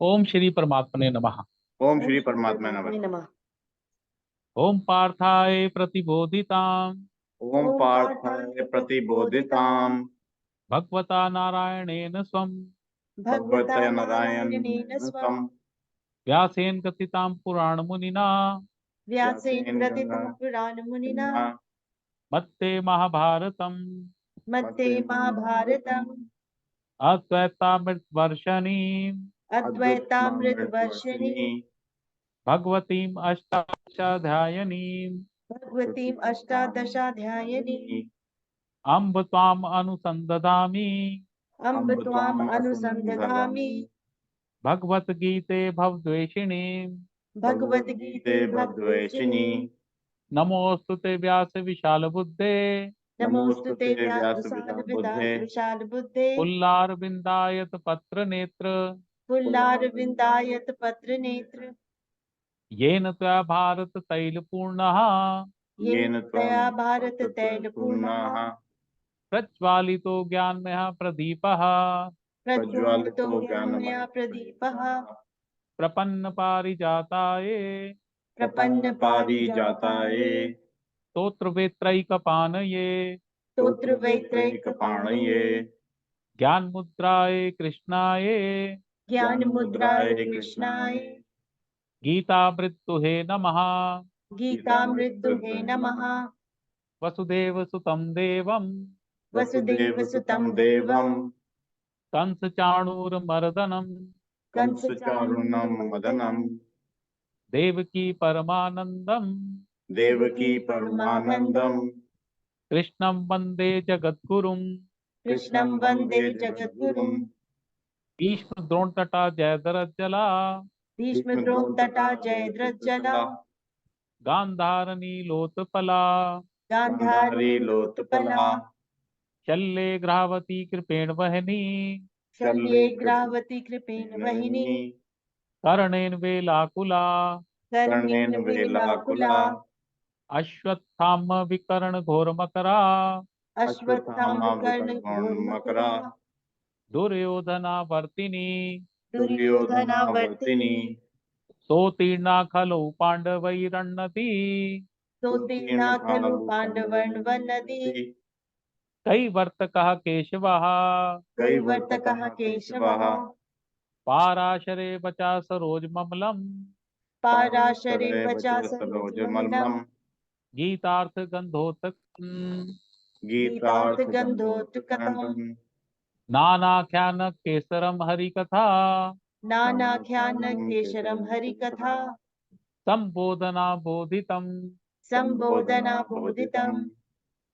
ओम श्री परमात्मने नमः। ओम श्री परमात्मा नमः। नमः। ओम पार्थाय प्रतिबोधिताम् ओम पार्थाय प्रतिबोधिताम् भगवता नारायणेन स्वम् भगवता नारायणेन स्वम् व्यासेन कथितां पुराणमुनिना व्यासेन ग्रथितं पुराणमुनिना मध्ये महाभारतम् मध्ये महाभारतम् अद्वैतामृतवर्षिणीम् अद्वैतामृतवर्षिणी भगवतीम् अष्टादशाध्यायिनीम् भगवतीम् अष्टादशाध्यायिनी अम्ब त्वाम् अनुसन्दधामि अम्ब त्वाम् अनुसन्दधामि भगवद्गीते भवद्वेषिणीम् भगवद्गीते भवद्वेषिणी। नमोऽस्तु ते व्यास विशाल बुद्धे नमोस्तु ते विशाल बुद्धे पुल्लारविन्दायत पत्र नेत्र पुल्लारविन्दायत पत्र नेत्र येन त्वया भारत तैलपूर्णः येन त्वया भारत तैलपूर्णः प्रज्वालितो ज्ञानमयः प्रदीपः प्रज्वालितो ज्ञानमय प्रदीपः प्रपन्न पारिजाताये प्रपन्न पारिजाताये स्तोत्रवेत्रैकपाणये स्तोत्र वैत्रैक पाणये ज्ञान मुद्राय कृष्णाय ज्ञान मुद्राय कृष्णाय गीतामृतुहे नमः। गीतामृतुहे नमः। वसुदेव सुतं देवं वसुदेव सुतं देवं कंस चाणूरमर्दनम् कंस कंसचारुणं मदनं देवकी परमानन्दम् देवकी परमानन्दं कृष्णं वन्दे जगद्गुरुम् कृष्णं वन्दे जगद्गुरुं। भीष्म द्रोणतटा जयद्रथजला भीष्म द्रोण तटा जयद्रथजला गान्धारनी लोतफला गांधारी लोटपला शल्ये ग्राहवती कृपेण वहनी शल्ये ग्रावती कृपेण वहिनी कर्णेन वेलाकुला कर्णेन वेलाकुला अश्वत्थाम विकर्ण घोरमकरा अश्वत्थामा कर्ण मकरा दुर्योधना वर्तिनी दुर्योधनावर्तिनी सोतीर्णा खलु पाण्डवैरण्यति सोतीर्णा खलु पाण्डवर्णवनदी कैवर्तकः केशवः कैवर्तकः केशवः पाराशरे वचा सरोजममलम् पाराशरे वचा सरोजममलम् सरोजमलम् गीतार्थगन्धोतकम् गीतार्थगन्धोत्कटम् नानाख्यान केसरम हरिकथा नानाख्यान केशरम हरिकथा संबोधना बोधितम् संबोधना बोधितम्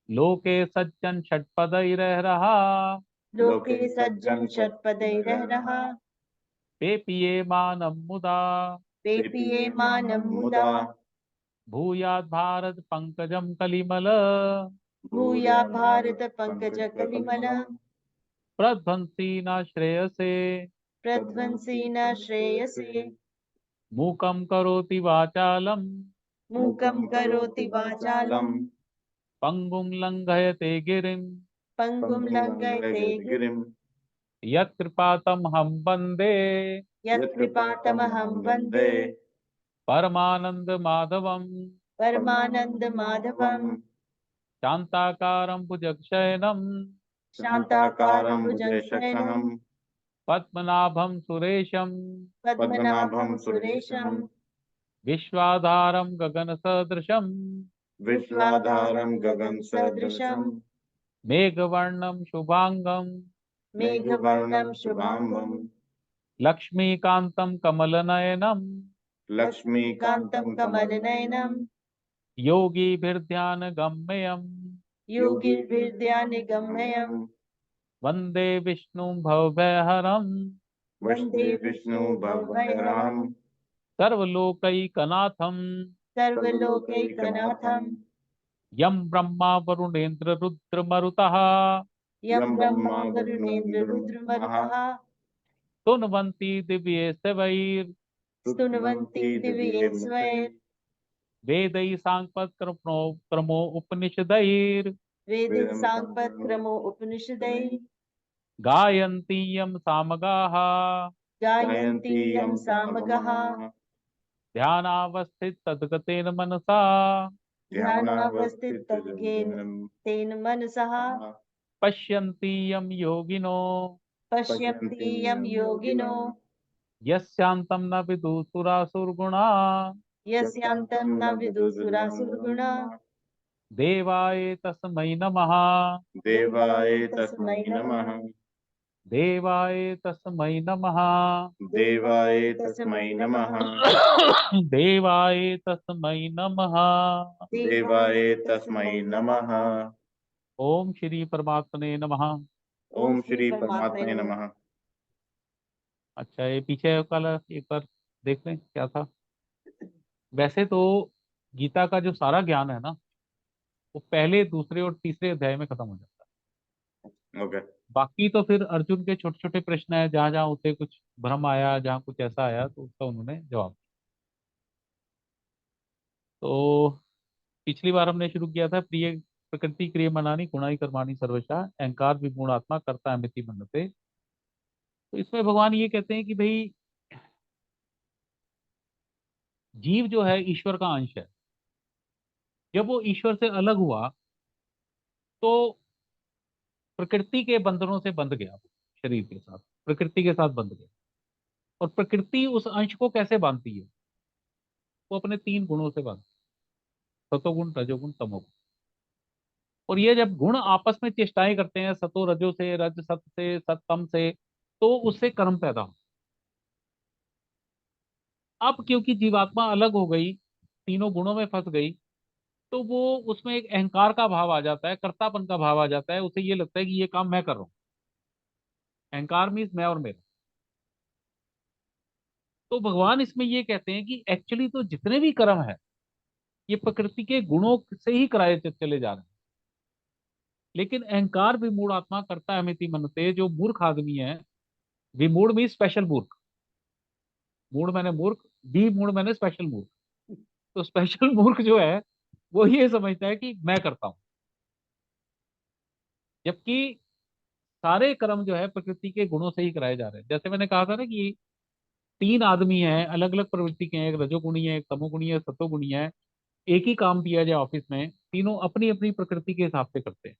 लोके सज्जन षट्पदैरहरहा लोके सज्जन षट्पदैरः रहा पेपिये मानं मुदा पेपिये मानं मुदा भूयात् भारत पंकजम कलिमल भूया भारत पंकज कलिमल प्रध्वंसी न श्रेयसे प्रध्वंसी न श्रेयसे मूकं करोति वाचालम् मूकं करोति वाचालम् पंगुं लंघयते गिरिम् पंगुम लंघयते गिरिम् यत्कृपातम् हम वन्दे यत्कृपातमहं वन्दे परमानंद माधवम् परमानंद माधवम् शान्ताकारं भुजगशयनम् शान्ताकारं भुजगशयनं पद्मनाभं सुरेशम् पद्मनाभं सुरेशं विश्वाधारं गगनसदृशम् विश्वाधारं गगन सदृशं मेघवर्णं शुभांगम् मेघवर्णं शुभांगं लक्ष्मीकान्तं कमलनयनम् लक्ष्मीकान्तं कमलनयनं योगिभिर्ध्यानगम्यम् योगिभिर्ध्यानगम्यं वन्दे विष्णुं भवभयहरम् वन्दे विष्णु भवभयहरं सर्वलोकैकनाथम् सर्वलोकैकनाथं यं ब्रह्मा वरुणेन्द्र रुद्रमरुतः यं ब्रह्मा वरुणेन्द्र रुद्रमरुतः स्तुन्वन्ति दिव्यैस्तवैर् स्तुन्वन्ति दिव्यैः स्वैर् वेदैः साङ्गपत्क्रमो उपनिषदैर् वेदैः साङ्गपत्क्रमो उपनिषदैः गायन्ति यं सामगाः गायन्ति यं सामगाः ध्यानावस्थित तद्गतेन मनसा ध्यानावस्थित तेन मनसः पश्यन्ति यं योगिनो पश्यन्ति यं योगिनो यस्यान्तं न विदुसुरासुरगुणा यस्यान्तं न विदुसुरासुरगुणा देवाय तस्मै नमः देवाय तस्मै नमः। देवाय तस्मै नमः देवाय तस्मै नमः। देवाय तस्मै नमः। देवाय तस्मै नमः। ओम श्री परमात्मने नमः। ओम श्री परमात्मने नमः। अच्छा, ये पीछे कल एक बार देख लें क्या था। वैसे तो गीता का जो सारा ज्ञान है ना, वो पहले, दूसरे और तीसरे अध्याय में खत्म हो जाता है। ओके। बाकी तो फिर अर्जुन के छोटे छोटे प्रश्न है, जहां जहां उसे कुछ भ्रम आया, जहां कुछ ऐसा आया, तो उसका उन्होंने जवाब दिया। तो पिछली बार हमने शुरू किया था, प्रिय प्रकृति क्रिय मनानी गुणाई कर्माणी सर्वशा अहंकार विगुण आत्मा करता अमिति मनते। तो इसमें भगवान ये कहते हैं कि भाई, जीव जो है ईश्वर का अंश है। जब वो ईश्वर से अलग हुआ तो प्रकृति के बंधनों से बंध गया, वो शरीर के साथ, प्रकृति के साथ बंध गया। और प्रकृति उस अंश को कैसे बांधती है? वो अपने तीन गुणों से बांधती है, सतोगुण, रजोगुण, तमोगुण। और ये जब गुण आपस में चेष्टाएं करते हैं, सतो रजो से, रज सत से, सत तम से, तो उससे कर्म पैदा हो। अब क्योंकि जीवात्मा अलग हो गई, तीनों गुणों में फंस गई, तो वो उसमें एक अहंकार का भाव आ जाता है, कर्तापन का भाव आ जाता है। उसे ये लगता है कि ये काम मैं कर रहा हूं। अहंकार मीन्स मैं और मेरा। तो भगवान इसमें ये कहते हैं कि एक्चुअली तो जितने भी कर्म है, ये प्रकृति के गुणों से ही कराए चले जा रहे हैं। लेकिन अहंकार विमूढ़ आत्मा करता है मिति मनते, जो मूर्ख आदमी है, विमूढ़ मीन स्पेशल मूर्ख, मूढ़ मैंने मूर्ख, डी मूढ़ मैंने स्पेशल मूर्ख। तो स्पेशल मूर्ख जो है, वो ये समझता है कि मैं करता हूं, जबकि सारे कर्म जो है प्रकृति के गुणों से ही कराए जा रहे हैं। जैसे मैंने कहा था ना कि तीन आदमी हैं, अलग अलग प्रवृत्ति के हैं, एक रजोगुणी है, एक तमोगुणी है, सतोगुणी है। एक ही काम दिया जाए ऑफिस में, तीनों अपनी अपनी प्रकृति के हिसाब से करते हैं।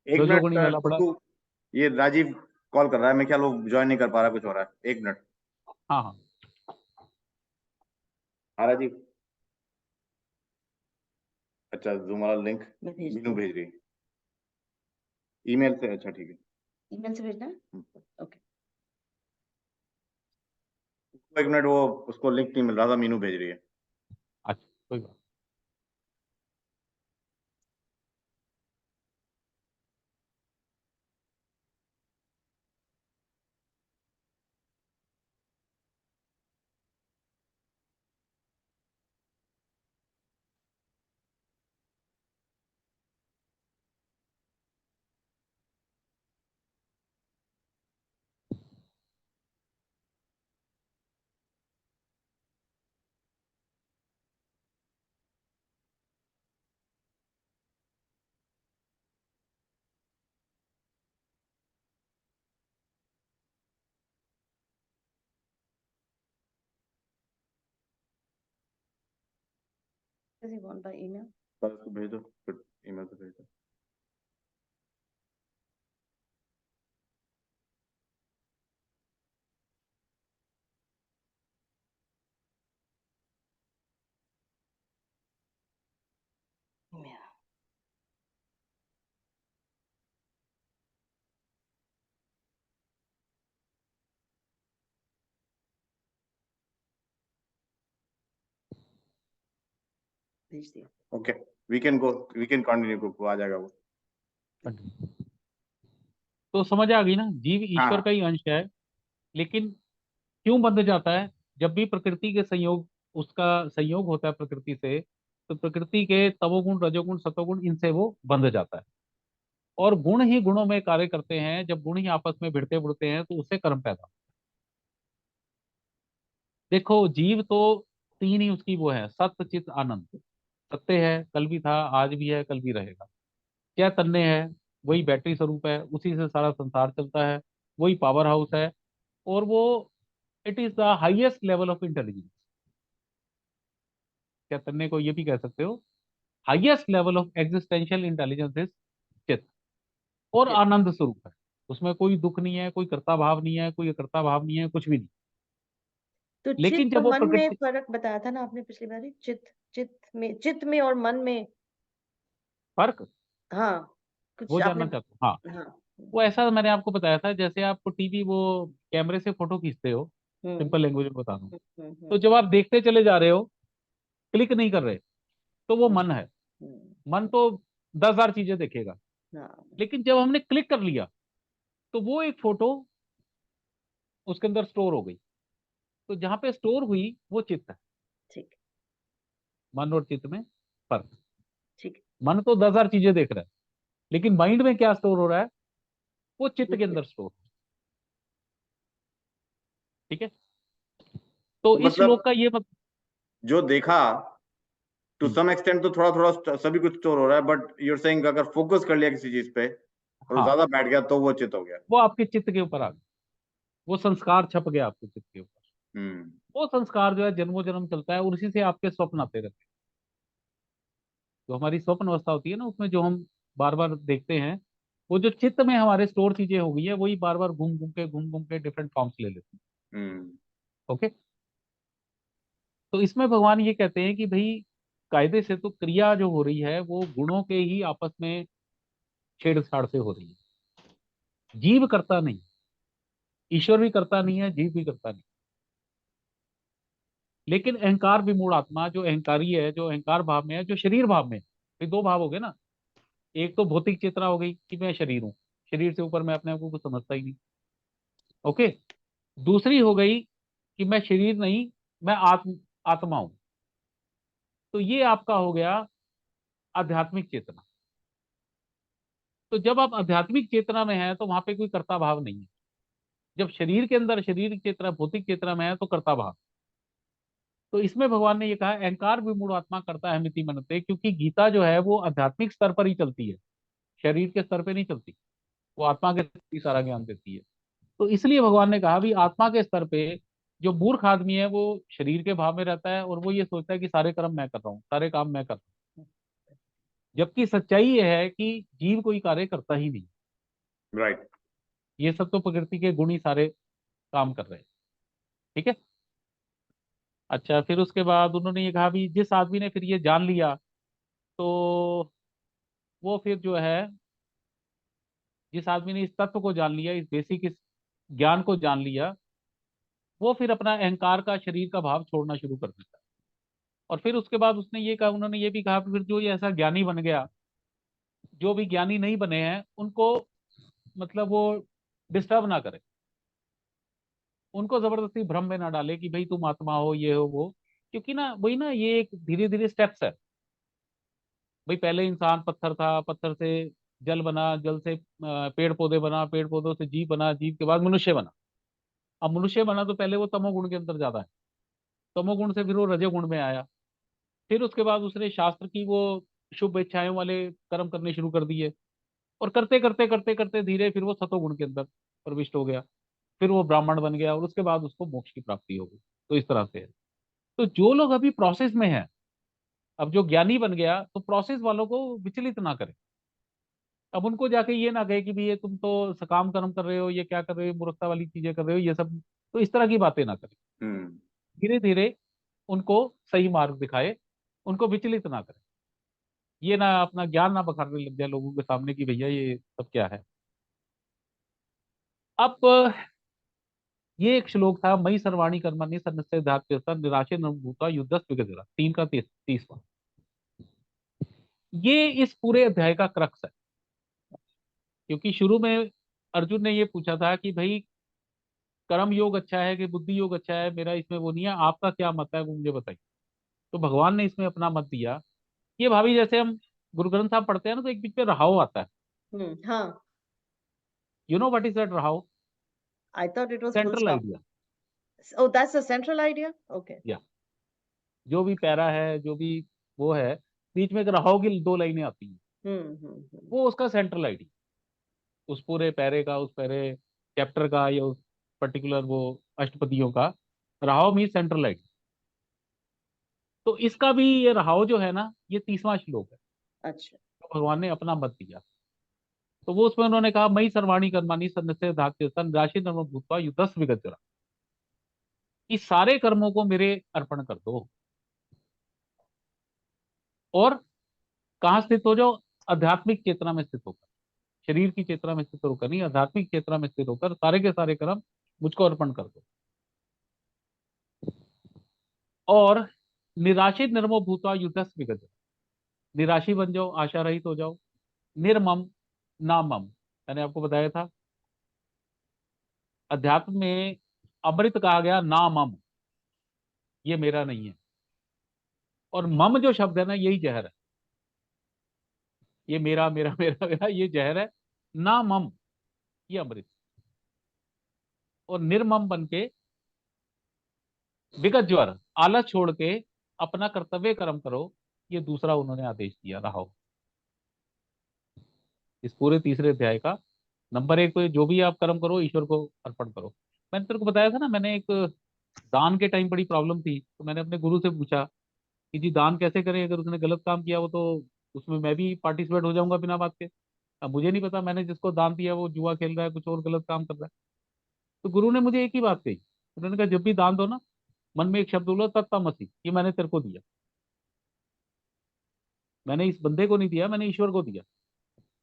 एक मिनट रजोगुणी वाला बड़ा। छोटू, ये राजीव कॉल कर रहा है, मैं ख्याल वो ज्वाइन नहीं कर पा रहा, कुछ हो रहा है। एक मिनट। हाँ हाँ, हाँ राजीव। अच्छा, जूम वाला लिंक मैं भेज मीनू भेज रही है ईमेल से। अच्छा ठीक है, ईमेल से भेजना है? ओके। एक मिनट, वो उसको लिंक नहीं मिल रहा था, मीनू भेज रही है। अच्छा कोई बात। Does he want by email? पर उसको भेज दो, फिर ईमेल से भेज दो। Email. भेज दिया। Okay, we can go, we can continue, वो आ जाएगा वो। तो समझ आ गई ना, जीव ईश्वर का ही अंश है। लेकिन क्यों बंध जाता है? जब भी प्रकृति के संयोग, उसका संयोग होता है प्रकृति से, तो प्रकृति के तमोगुण, रजोगुण, सतोगुण, इनसे वो बंध जाता है। और गुण ही गुणों में कार्य करते हैं। जब गुण ही आपस में भिड़ते बुड़ते हैं, तो उससे कर्म पैदा होता है। देखो, जीव तो तीन ही उसकी वो है, सत्य चित आनंद। सत्य है, कल भी था, आज भी है, कल भी रहेगा। चैतन्य है, वही बैटरी स्वरूप है, उसी से सारा संसार चलता है, वही पावर हाउस है। और वो it is the highest level of intelligence. चैतन्य को ये भी कह सकते हो, highest level of existential intelligence is चित्त, और चित्त। आनंद स्वरूप है। उसमें कोई दुख नहीं है, कोई कर्ता भाव नहीं है, कोई अकर्ता भाव नहीं है, कुछ भी नहीं। तो लेकिन चित्त जब और वो मन में प्रकृति, फर्क बताया था ना आपने पिछली बार, चित्त में और मन में। फर्क हाँ, वो कुछ आपने। जानना चाहते हो? हाँ, हाँ। वो ऐसा मैंने आपको बताया था, जैसे आप टीवी वो कैमरे से फोटो खींचते हो, हम्म सिंपल लैंग्वेज में बता रहा हूँ। हम्म तो हम्म जब आप देखते चले जा रहे हो, क्लिक नहीं कर रहे, तो वो हम्म मन है। हम्म, मन तो 10,000 चीजें देखेगा। हाँ। लेकिन जब हमने क्लिक कर लिया, तो वो एक फोटो उसके अंदर स्टोर हो गई। तो जहां पे स्टोर हुई वो चित्त है। ठीक। मन और चित्त में फर्क। ठीक। मन तो 10,000 चीजें देख रहा है, लेकिन माइंड में क्या स्टोर हो रहा है, वो चित्त वो के चित्त। अंदर स्टोर। ठीक है। तो तो इस मतलब श्लोक का ये जो देखा टू हम्म, सम एक्सटेंट तो थोड़ा थोड़ा सभी कुछ स्टोर हो रहा है, बट यूर सेइंग अगर फोकस कर लिया किसी चीज पे और वो हाँ, ज्यादा बैठ गया तो वो चित हो गया। वो आपके चित्त के ऊपर आ गया, वो संस्कार छप गया आपके चित्त के ऊपर। हम्म। वो संस्कार जो है जन्मों जन्म चलता है, और उसी से आपके स्वप्न आते रहते हैं। जो हमारी स्वप्न अवस्था होती है ना, उसमें जो हम बार बार देखते हैं, वो जो चित्त में हमारे स्टोर चीजें हो गई है, वही बार बार घूम घूम के डिफरेंट फॉर्म्स ले लेती हैं। हम्म। ओके। तो इसमें भगवान ये कहते हैं कि भाई, कायदे से तो क्रिया जो हो रही है वो गुणों के ही आपस में छेड़छाड़ से हो रही है। जीव करता नहीं, ईश्वर भी करता नहीं है, जीव भी करता नहीं। लेकिन अहंकार विमूढ़ आत्मा, जो अहंकारी है, जो अहंकार भाव में है, जो शरीर भाव में है, ये दो भाव हो गए ना। एक तो भौतिक चेतना हो गई कि मैं शरीर हूँ, शरीर से ऊपर मैं अपने आप को कुछ समझता ही नहीं। ओके। दूसरी हो गई कि मैं शरीर नहीं, मैं आत्मा हूं। तो ये आपका हो गया आध्यात्मिक चेतना। तो जब आप आध्यात्मिक चेतना में है, तो वहां पे कोई कर्ता भाव नहीं है। जब शरीर के अंदर शरीर चेतना, भौतिक चेतना में है, तो कर्ता भाव। तो इसमें भगवान ने ये कहा, अहंकार विमूढ़ आत्मा करता है मिति मनते, क्योंकि गीता जो है वो आध्यात्मिक स्तर पर ही चलती है, शरीर के स्तर पे नहीं चलती। वो आत्मा के स्तर ही सारा ज्ञान देती है। तो इसलिए भगवान ने कहा भी, आत्मा के स्तर पे जो मूर्ख आदमी है वो शरीर के भाव में रहता है, और वो ये सोचता है कि सारे कर्म मैं कर रहा हूँ, सारे काम मैं कर रहा हूँ। जबकि सच्चाई ये है कि जीव कोई कार्य करता ही नहीं। राइट। ये सब तो प्रकृति के गुण ही सारे काम कर रहे हैं। ठीक है। अच्छा, फिर उसके बाद उन्होंने ये कहा भी, जिस आदमी ने फिर ये जान लिया, तो वो फिर जो है, जिस आदमी ने इस तत्व को जान लिया, इस बेसिक इस ज्ञान को जान लिया, वो फिर अपना अहंकार का, शरीर का भाव छोड़ना शुरू कर देता है। और फिर उसके बाद उसने ये कहा, उन्होंने ये भी कहा कि फिर जो ये ऐसा ज्ञानी बन गया, जो भी ज्ञानी नहीं बने हैं उनको, मतलब वो डिस्टर्ब ना करे, उनको जबरदस्ती भ्रम में ना डाले कि भाई तुम आत्मा हो, ये हो वो। क्योंकि ना वही ना, ये एक धीरे धीरे स्टेप्स है। भाई पहले इंसान पत्थर था, पत्थर से जल बना, जल से पेड़ पौधे बना, पेड़ पौधों से जीव बना, जीव के बाद मनुष्य बना। अब मनुष्य बना तो पहले वो तमोगुण के अंदर ज्यादा है, तमोगुण से फिर वो रजोगुण में आया। फिर उसके बाद उसने शास्त्र की वो शुभ इच्छाएं वाले कर्म करने शुरू कर दिए, और करते करते करते करते धीरे फिर वो सतोगुण के अंदर प्रविष्ट हो गया। फिर वो ब्राह्मण बन गया, और उसके बाद उसको मोक्ष की प्राप्ति हो गई। तो इस तरह से है। तो जो लोग अभी प्रोसेस में है, अब जो ज्ञानी बन गया, तो प्रोसेस वालों को विचलित ना करे। अब उनको जाके ये ना कहे कि भाई ये तुम तो सकाम कर्म कर रहे हो, ये क्या कर रहे हो, मूर्खता वाली चीजें कर रहे हो, ये सब। तो इस तरह की बातें ना करें। हम्म। धीरे धीरे उनको सही मार्ग दिखाए, उनको विचलित ना करें। ये ना अपना ज्ञान ना बखारने लग जाए लोगों के सामने कि भैया ये सब क्या है। अब ये एक श्लोक था, मई सर्वाणी कर्मणि सन्यस्य ध्यात्वस्य निराशे नभूता युद्धस्व विगतः, 3 का 30वां। ये इस पूरे अध्याय का क्रक्स है। क्योंकि शुरू में अर्जुन ने ये पूछा था कि भाई, कर्म योग अच्छा है कि बुद्धि योग अच्छा है, मेरा इसमें वो नहीं है, आपका क्या मत है वो मुझे बताइए। तो भगवान ने इसमें अपना मत दिया। ये भाभी, जैसे हम गुरु ग्रंथ साहब पढ़ते हैं ना, तो एक बीच में रहाव आता है। हाँ। You know what is that रहाव? I thought it was full central stop. Idea. Oh, that's the central idea? Okay. या जो भी पैरा है, जो भी वो है, बीच में एक रहाव की 2 लाइनें आती हैं, Hmm. वो उसका सेंट्रल आइडिया, उस पूरे पैरे का, उस पैरे चैप्टर का, या उस पर्टिकुलर वो अष्टपदियों का। राहव मीन सेंट्रलाइट। तो इसका भी ये राहव जो है ना, ये 30वां श्लोक है। अच्छा। तो भगवान ने अपना मत दिया। तो वो उसमें उन्होंने कहा, मई सर्वाणी कर्माणि सन्नस्य धात्य सन राशि नर्म भूतवा युद्धस विगत। इस सारे कर्मों को मेरे अर्पण कर दो, और कहाँ स्थित हो जाओ? आध्यात्मिक चेतना में स्थित होकर। शरीर की चेतना में स्थित होकर नहीं, आध्यात्मिक चेतना में स्थित होकर सारे के सारे कर्म मुझको अर्पण कर दो। और निराशित निर्मो भूतवा युद्धस विगत। निराशी बन जाओ, आशा रहित हो जाओ। निर्मम ना मम, मैंने आपको बताया था अध्यात्म में अमृत कहा गया ना मम, ये मेरा नहीं है। और मम जो शब्द है ना, यही जहर है। ये मेरा मेरा मेरा मेरा, ये जहर है। ना मम, ये अमृत। और निर्मम बन के विगत ज्वर, आलस छोड़ के अपना कर्तव्य कर्म करो, ये दूसरा उन्होंने आदेश दिया राहो। इस पूरे तीसरे अध्याय का नंबर 1 पे जो भी आप कर्म करो, ईश्वर को अर्पण करो। मैंने तेरे को बताया था ना, मैंने एक दान के टाइम बड़ी प्रॉब्लम थी, तो मैंने अपने गुरु से पूछा कि जी दान कैसे करें, अगर उसने गलत काम किया वो तो उसमें मैं भी पार्टिसिपेट हो जाऊंगा बिना बात के। अब मुझे नहीं पता, मैंने जिसको दान दिया वो जुआ खेल रहा है, कुछ और गलत काम कर रहा है। तो गुरु ने मुझे एक ही बात कही, उन्होंने कहा जब भी दान दो ना, मन में एक शब्द बोलो, तत्तमसि, ये मैंने तेरे को दिया। मैंने इस बंदे को नहीं दिया, मैंने ईश्वर को दिया।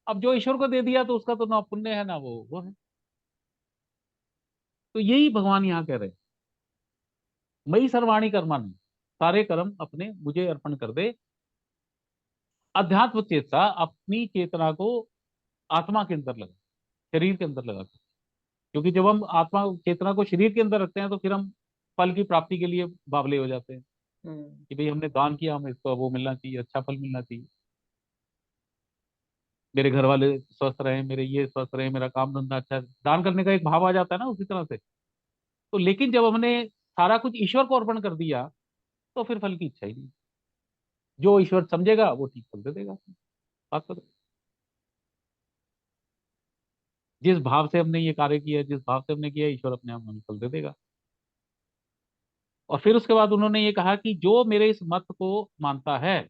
अब जो ईश्वर को दे दिया तो उसका तो ना पुण्य है ना वो है। तो यही भगवान यहाँ कह रहे हैं, मई सर्वाणी कर्माणि, सारे कर्म अपने मुझे अर्पण कर दे। अध्यात्म चेतसा, अपनी चेतना को आत्मा के अंदर लगा, शरीर के अंदर लगा। क्योंकि जब हम आत्मा चेतना को शरीर के अंदर रखते हैं तो फिर हम फल की प्राप्ति के लिए बावले हो जाते हैं हम्म। कि भाई हमने दान किया, हमें इसको वो मिलना चाहिए, अच्छा फल मिलना चाहिए, मेरे घर वाले स्वस्थ रहे, मेरे ये स्वस्थ रहे, मेरा काम धंधा अच्छा है। दान करने का एक भाव आ जाता है ना उसी तरह से। तो लेकिन जब हमने सारा कुछ ईश्वर को अर्पण कर दिया, तो फिर फल की इच्छा ही नहीं। जो ईश्वर समझेगा वो ठीक फल दे देगा। बात तो, जिस भाव से हमने ये कार्य किया, जिस भाव से हमने किया, ईश्वर अपने आप हमें फल दे देगा। और फिर उसके बाद उन्होंने ये कहा कि जो मेरे इस मत को मानता है,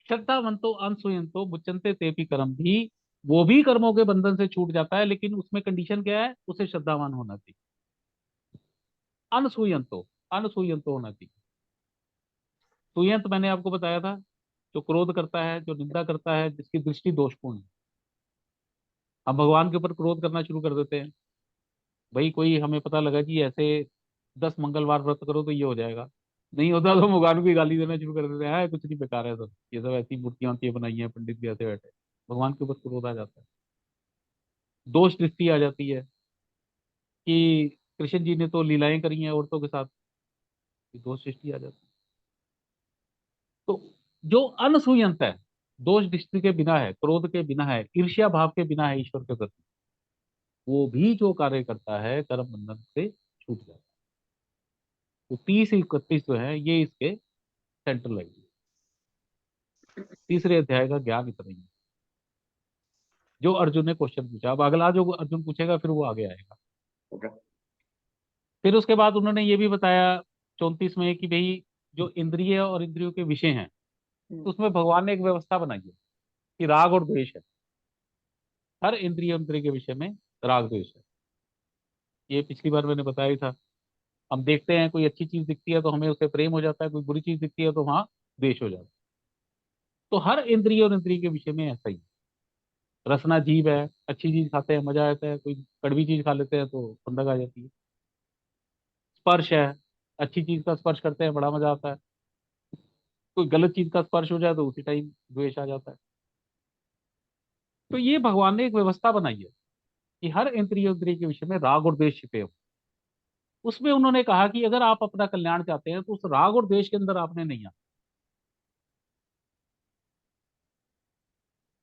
श्रद्धावंतो अनसुयंतो मुच्यन्ते तेपि कर्म भी, वो भी कर्मों के बंधन से छूट जाता है, लेकिन उसमें कंडीशन क्या है? उसे श्रद्धावान होना चाहिए। अनसुयंतो, अनसुयंतो होना चाहिए। सुयंत मैंने आपको बताया था, जो क्रोध करता है, जो निंदा करता है, जिसकी दृष्टि दोषपूर्ण है। हम भगवान के ऊपर क्रोध करना शुरू कर देते हैं। भाई कोई हमें पता लगा कि ऐसे 10 मंगलवार व्रत करो तो ये हो जाएगा, नहीं होता तो भगवान को ही गाली देना शुरू कर देते हैं, कुछ नहीं, बेकार है सब, ये सब ऐसी मूर्तियां होती है बनाई हैं, पंडित भी ऐसे बैठे। भगवान के ऊपर क्रोध आ जाता है, दोष दृष्टि आ जाती है कि कृष्ण जी ने तो लीलाएं करी हैं औरतों के साथ, ये दोष दृष्टि आ जाती है। तो जो अनसुयंत है, दोष दृष्टि के बिना है, क्रोध के बिना है, ईर्ष्या भाव के बिना है ईश्वर के प्रति, वो भी जो कार्य करता है कर्म बंधन से छूट जाता है। तो 30-31 जो है ये इसके सेंट्रल आइडिया। तीसरे अध्याय का ज्ञान इतना ही है जो अर्जुन ने क्वेश्चन पूछा। अब अगला जो अर्जुन पूछेगा फिर वो आगे आएगा। ओके। फिर उसके बाद उन्होंने ये भी बताया 34 में कि भाई जो इंद्रिय और इंद्रियों के विषय हैं, तो हम्म। उसमें भगवान ने एक व्यवस्था बनाई है कि राग और द्वेष है। हर इंद्रिय इंद्रिय के विषय में राग द्वेष है। ये पिछली बार मैंने बताया ही था। हम देखते हैं कोई अच्छी चीज दिखती है तो हमें उससे प्रेम हो जाता है, कोई बुरी चीज दिखती है तो वहां द्वेष हो जाता है। तो हर इंद्रिय और इंद्रिय के विषय में ऐसा ही है। रसना जीव है, अच्छी चीज खाते हैं मजा आता है, कोई कड़वी चीज खा लेते हैं तो खुंदक आ जाती है। स्पर्श है, अच्छी चीज का स्पर्श करते हैं बड़ा मजा आता है, कोई गलत चीज का स्पर्श हो जाए तो उसी टाइम द्वेष आ जाता है। तो ये भगवान ने एक व्यवस्था बनाई है कि हर इंद्रिय इंद्रिय के विषय में राग और द्वेष छिपे हो। उसमें उन्होंने कहा कि अगर आप अपना कल्याण चाहते हैं तो उस राग और द्वेष के अंदर आपने नहीं आना,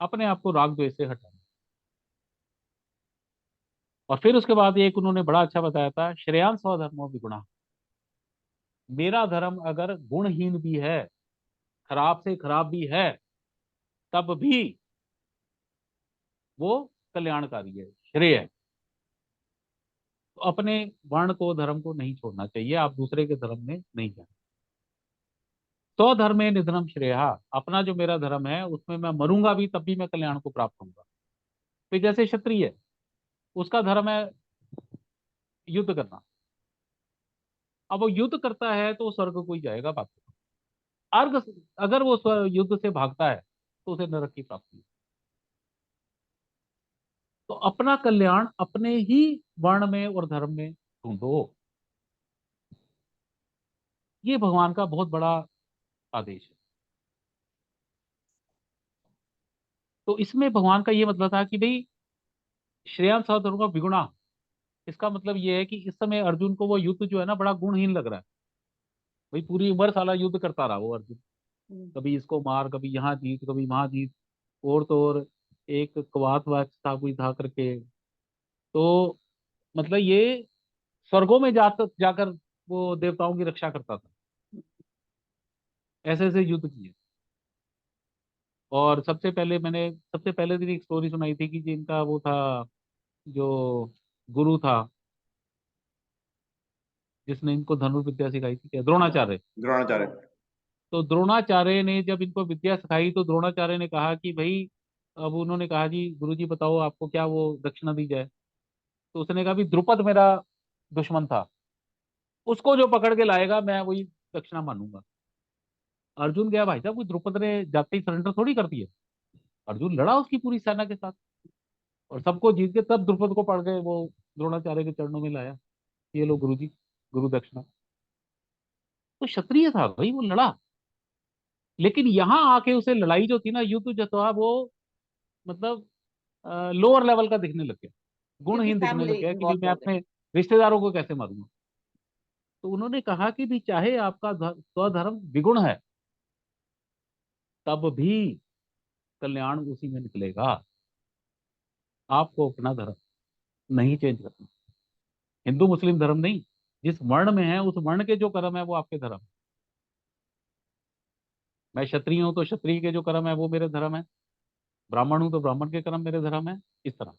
अपने आप को राग द्वेष से हटाना। और फिर उसके बाद एक उन्होंने बड़ा अच्छा बताया था, श्रेयांस स्वधर्मो विगुणः। मेरा धर्म अगर गुणहीन भी है, खराब से खराब भी है, तब भी वो कल्याणकारी है, श्रेय है। तो अपने वर्ण को, धर्म को नहीं छोड़ना चाहिए, आप दूसरे के धर्म में नहीं जाना। स्वधर्मे निधनम श्रेया, अपना जो मेरा धर्म है उसमें मैं मरूंगा भी तब भी मैं कल्याण को प्राप्त होऊंगा। तो जैसे क्षत्रिय है, उसका धर्म है युद्ध करना, अब वो युद्ध करता है तो वो स्वर्ग को ही जाएगा बात खत्म। अर्घ, अगर वो युद्ध से भागता है तो उसे नरक की प्राप्ति है। तो अपना कल्याण अपने ही वर्ण में और धर्म में ढूंढो, ये भगवान का बहुत बड़ा आदेश है। तो इसमें भगवान का ये मतलब था कि भाई श्रेयांश धर्म का विगुणा, इसका मतलब ये है कि इस समय अर्जुन को वो युद्ध जो है ना बड़ा गुणहीन लग रहा है। भाई पूरी उम्र साला युद्ध करता रहा वो अर्जुन, कभी इसको मार, कभी यहाँ जीत, कभी वहां जीत, और तो और एक कवातवाच था कोई था करके। तो मतलब ये स्वर्गों में जाकर वो देवताओं की रक्षा करता था, ऐसे ऐसे युद्ध किए। और सबसे पहले दिन एक स्टोरी सुनाई थी कि जिनका वो था, जो गुरु था जिसने इनको धनुर्विद्या सिखाई थी, क्या, द्रोणाचार्य। द्रोणाचार्य। तो द्रोणाचार्य ने जब इनको विद्या सिखाई तो द्रोणाचार्य ने कहा कि भाई, अब उन्होंने कहा जी गुरु जी बताओ आपको क्या वो दक्षिणा दी जाए। तो उसने कहा भी द्रुपद मेरा दुश्मन था, उसको जो पकड़ के लाएगा मैं वही दक्षिणा मानूंगा। अर्जुन गया, भाई साहब कोई द्रुपद ने जाते ही सरेंडर थोड़ी कर दिया। अर्जुन लड़ा उसकी पूरी सेना के साथ और सबको जीत के तब द्रुपद को पड़ गए वो द्रोणाचार्य के चरणों में लाया, ये लो गुरु जी, गुरु दक्षिणा। तो क्षत्रिय था भाई, वो लड़ा। लेकिन यहाँ आके उसे लड़ाई जो थी ना, युद्ध जो था वो मतलब लोअर लेवल का दिखने लग गया, क्योंकि गुणहीन दिखने लग फैमिली गया कि भाई इन्वॉल्व मैं हो गए। अपने रिश्तेदारों को कैसे मारूंगा। तो उन्होंने कहा कि भी चाहे आपका स्वधर्म विगुण है तब भी कल्याण उसी में निकलेगा, आपको अपना धर्म नहीं चेंज करना। हिंदू मुस्लिम धर्म नहीं, जिस वर्ण में है उस वर्ण के जो कर्म है वो आपके धर्म है। मैं क्षत्रिय हूं तो क्षत्रिय के जो कर्म है वो मेरे धर्म है, ब्राह्मण हूं तो ब्राह्मण के कर्म मेरे धर्म है, इस तरह।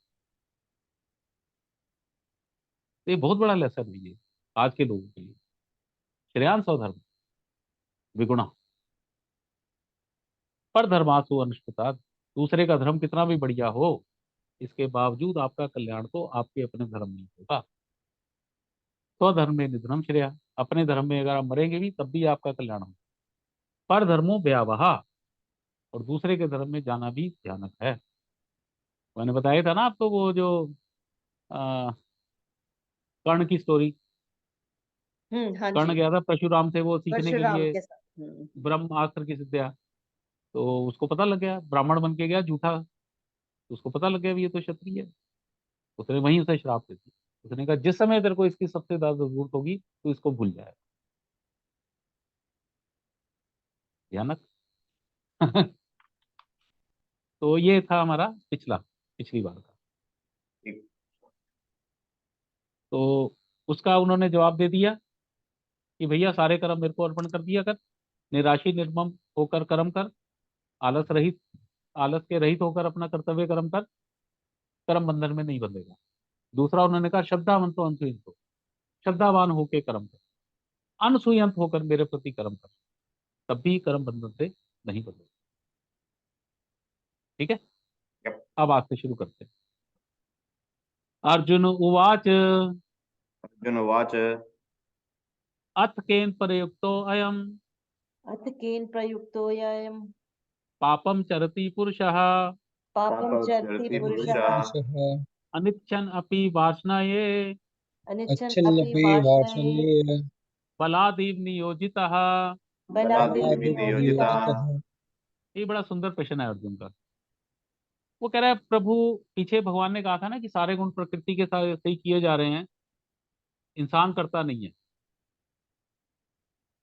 तो ये बहुत बड़ा लेसन है ये आज के लोगों के लिए। श्रेयांश और धर्म विगुणा, पर धर्मासु अनुष्ठिता, दूसरे का धर्म कितना भी बढ़िया हो इसके बावजूद आपका कल्याण तो आपके अपने धर्म में ही होगा। स्वधर्म में निधनम श्रेया, अपने धर्म में अगर आप मरेंगे भी तब भी आपका कल्याण होगा। पर धर्मो भयावहा, और दूसरे के धर्म में जाना भी भयानक है। मैंने बताया था ना आपको वो जो आ, कर्ण की स्टोरी। हाँ कर्ण जी। गया था परशुराम से वो सीखने के परशुराम लिए के साथ। ब्रह्मास्त्र की विद्या। तो उसको पता लग गया, ब्राह्मण बन के गया झूठा, तो उसको पता लग गया भी ये तो क्षत्रिय है। उसने वहीं उसे श्राप दे दिया, उसने कहा जिस समय तेरे को इसकी सबसे ज्यादा जरूरत होगी तो इसको भूल जाए। भयानक। तो ये था हमारा पिछली बार का। ठीक। तो उसका उन्होंने जवाब दे दिया कि भैया सारे कर्म मेरे को अर्पण कर दिया कर, निराशी निर्मम होकर कर्म कर, आलस रहित आलस के रहित होकर अपना कर्तव्य कर्म कर, कर्म बंधन में नहीं बंधेगा। दूसरा उन्होंने कहा श्रद्धावंतो अनसुयंत हो, श्रद्धावान होकर कर्म कर, अनसुयंत होकर मेरे प्रति कर्म कर, तब भी कर्म बंधन से नहीं बंधेगा। ठीक है, Yep. अब आज से शुरू करते हैं। अर्जुन उवाच अर्जुन उवाच अथ केन प्रयुक्तो अयम अथ केन प्रयुक्तोऽयं पापम चरति पुरुषः पापं पापं चरति चरति पुरुषः पुरुषः अनिच्छन् अपि वासनाये अनिच्छन् अपि अच्छल्लपि वासनाये वासल्ये बलादीव नियोजितः। बलादेव बलादेव नियोजितः। नियोजितः। नियोजितः। ये बड़ा सुंदर प्रश्न है अर्जुन का। वो कह रहा है प्रभु, पीछे भगवान ने कहा था ना कि सारे गुण प्रकृति के साथ से ही किए जा रहे हैं, इंसान करता नहीं है,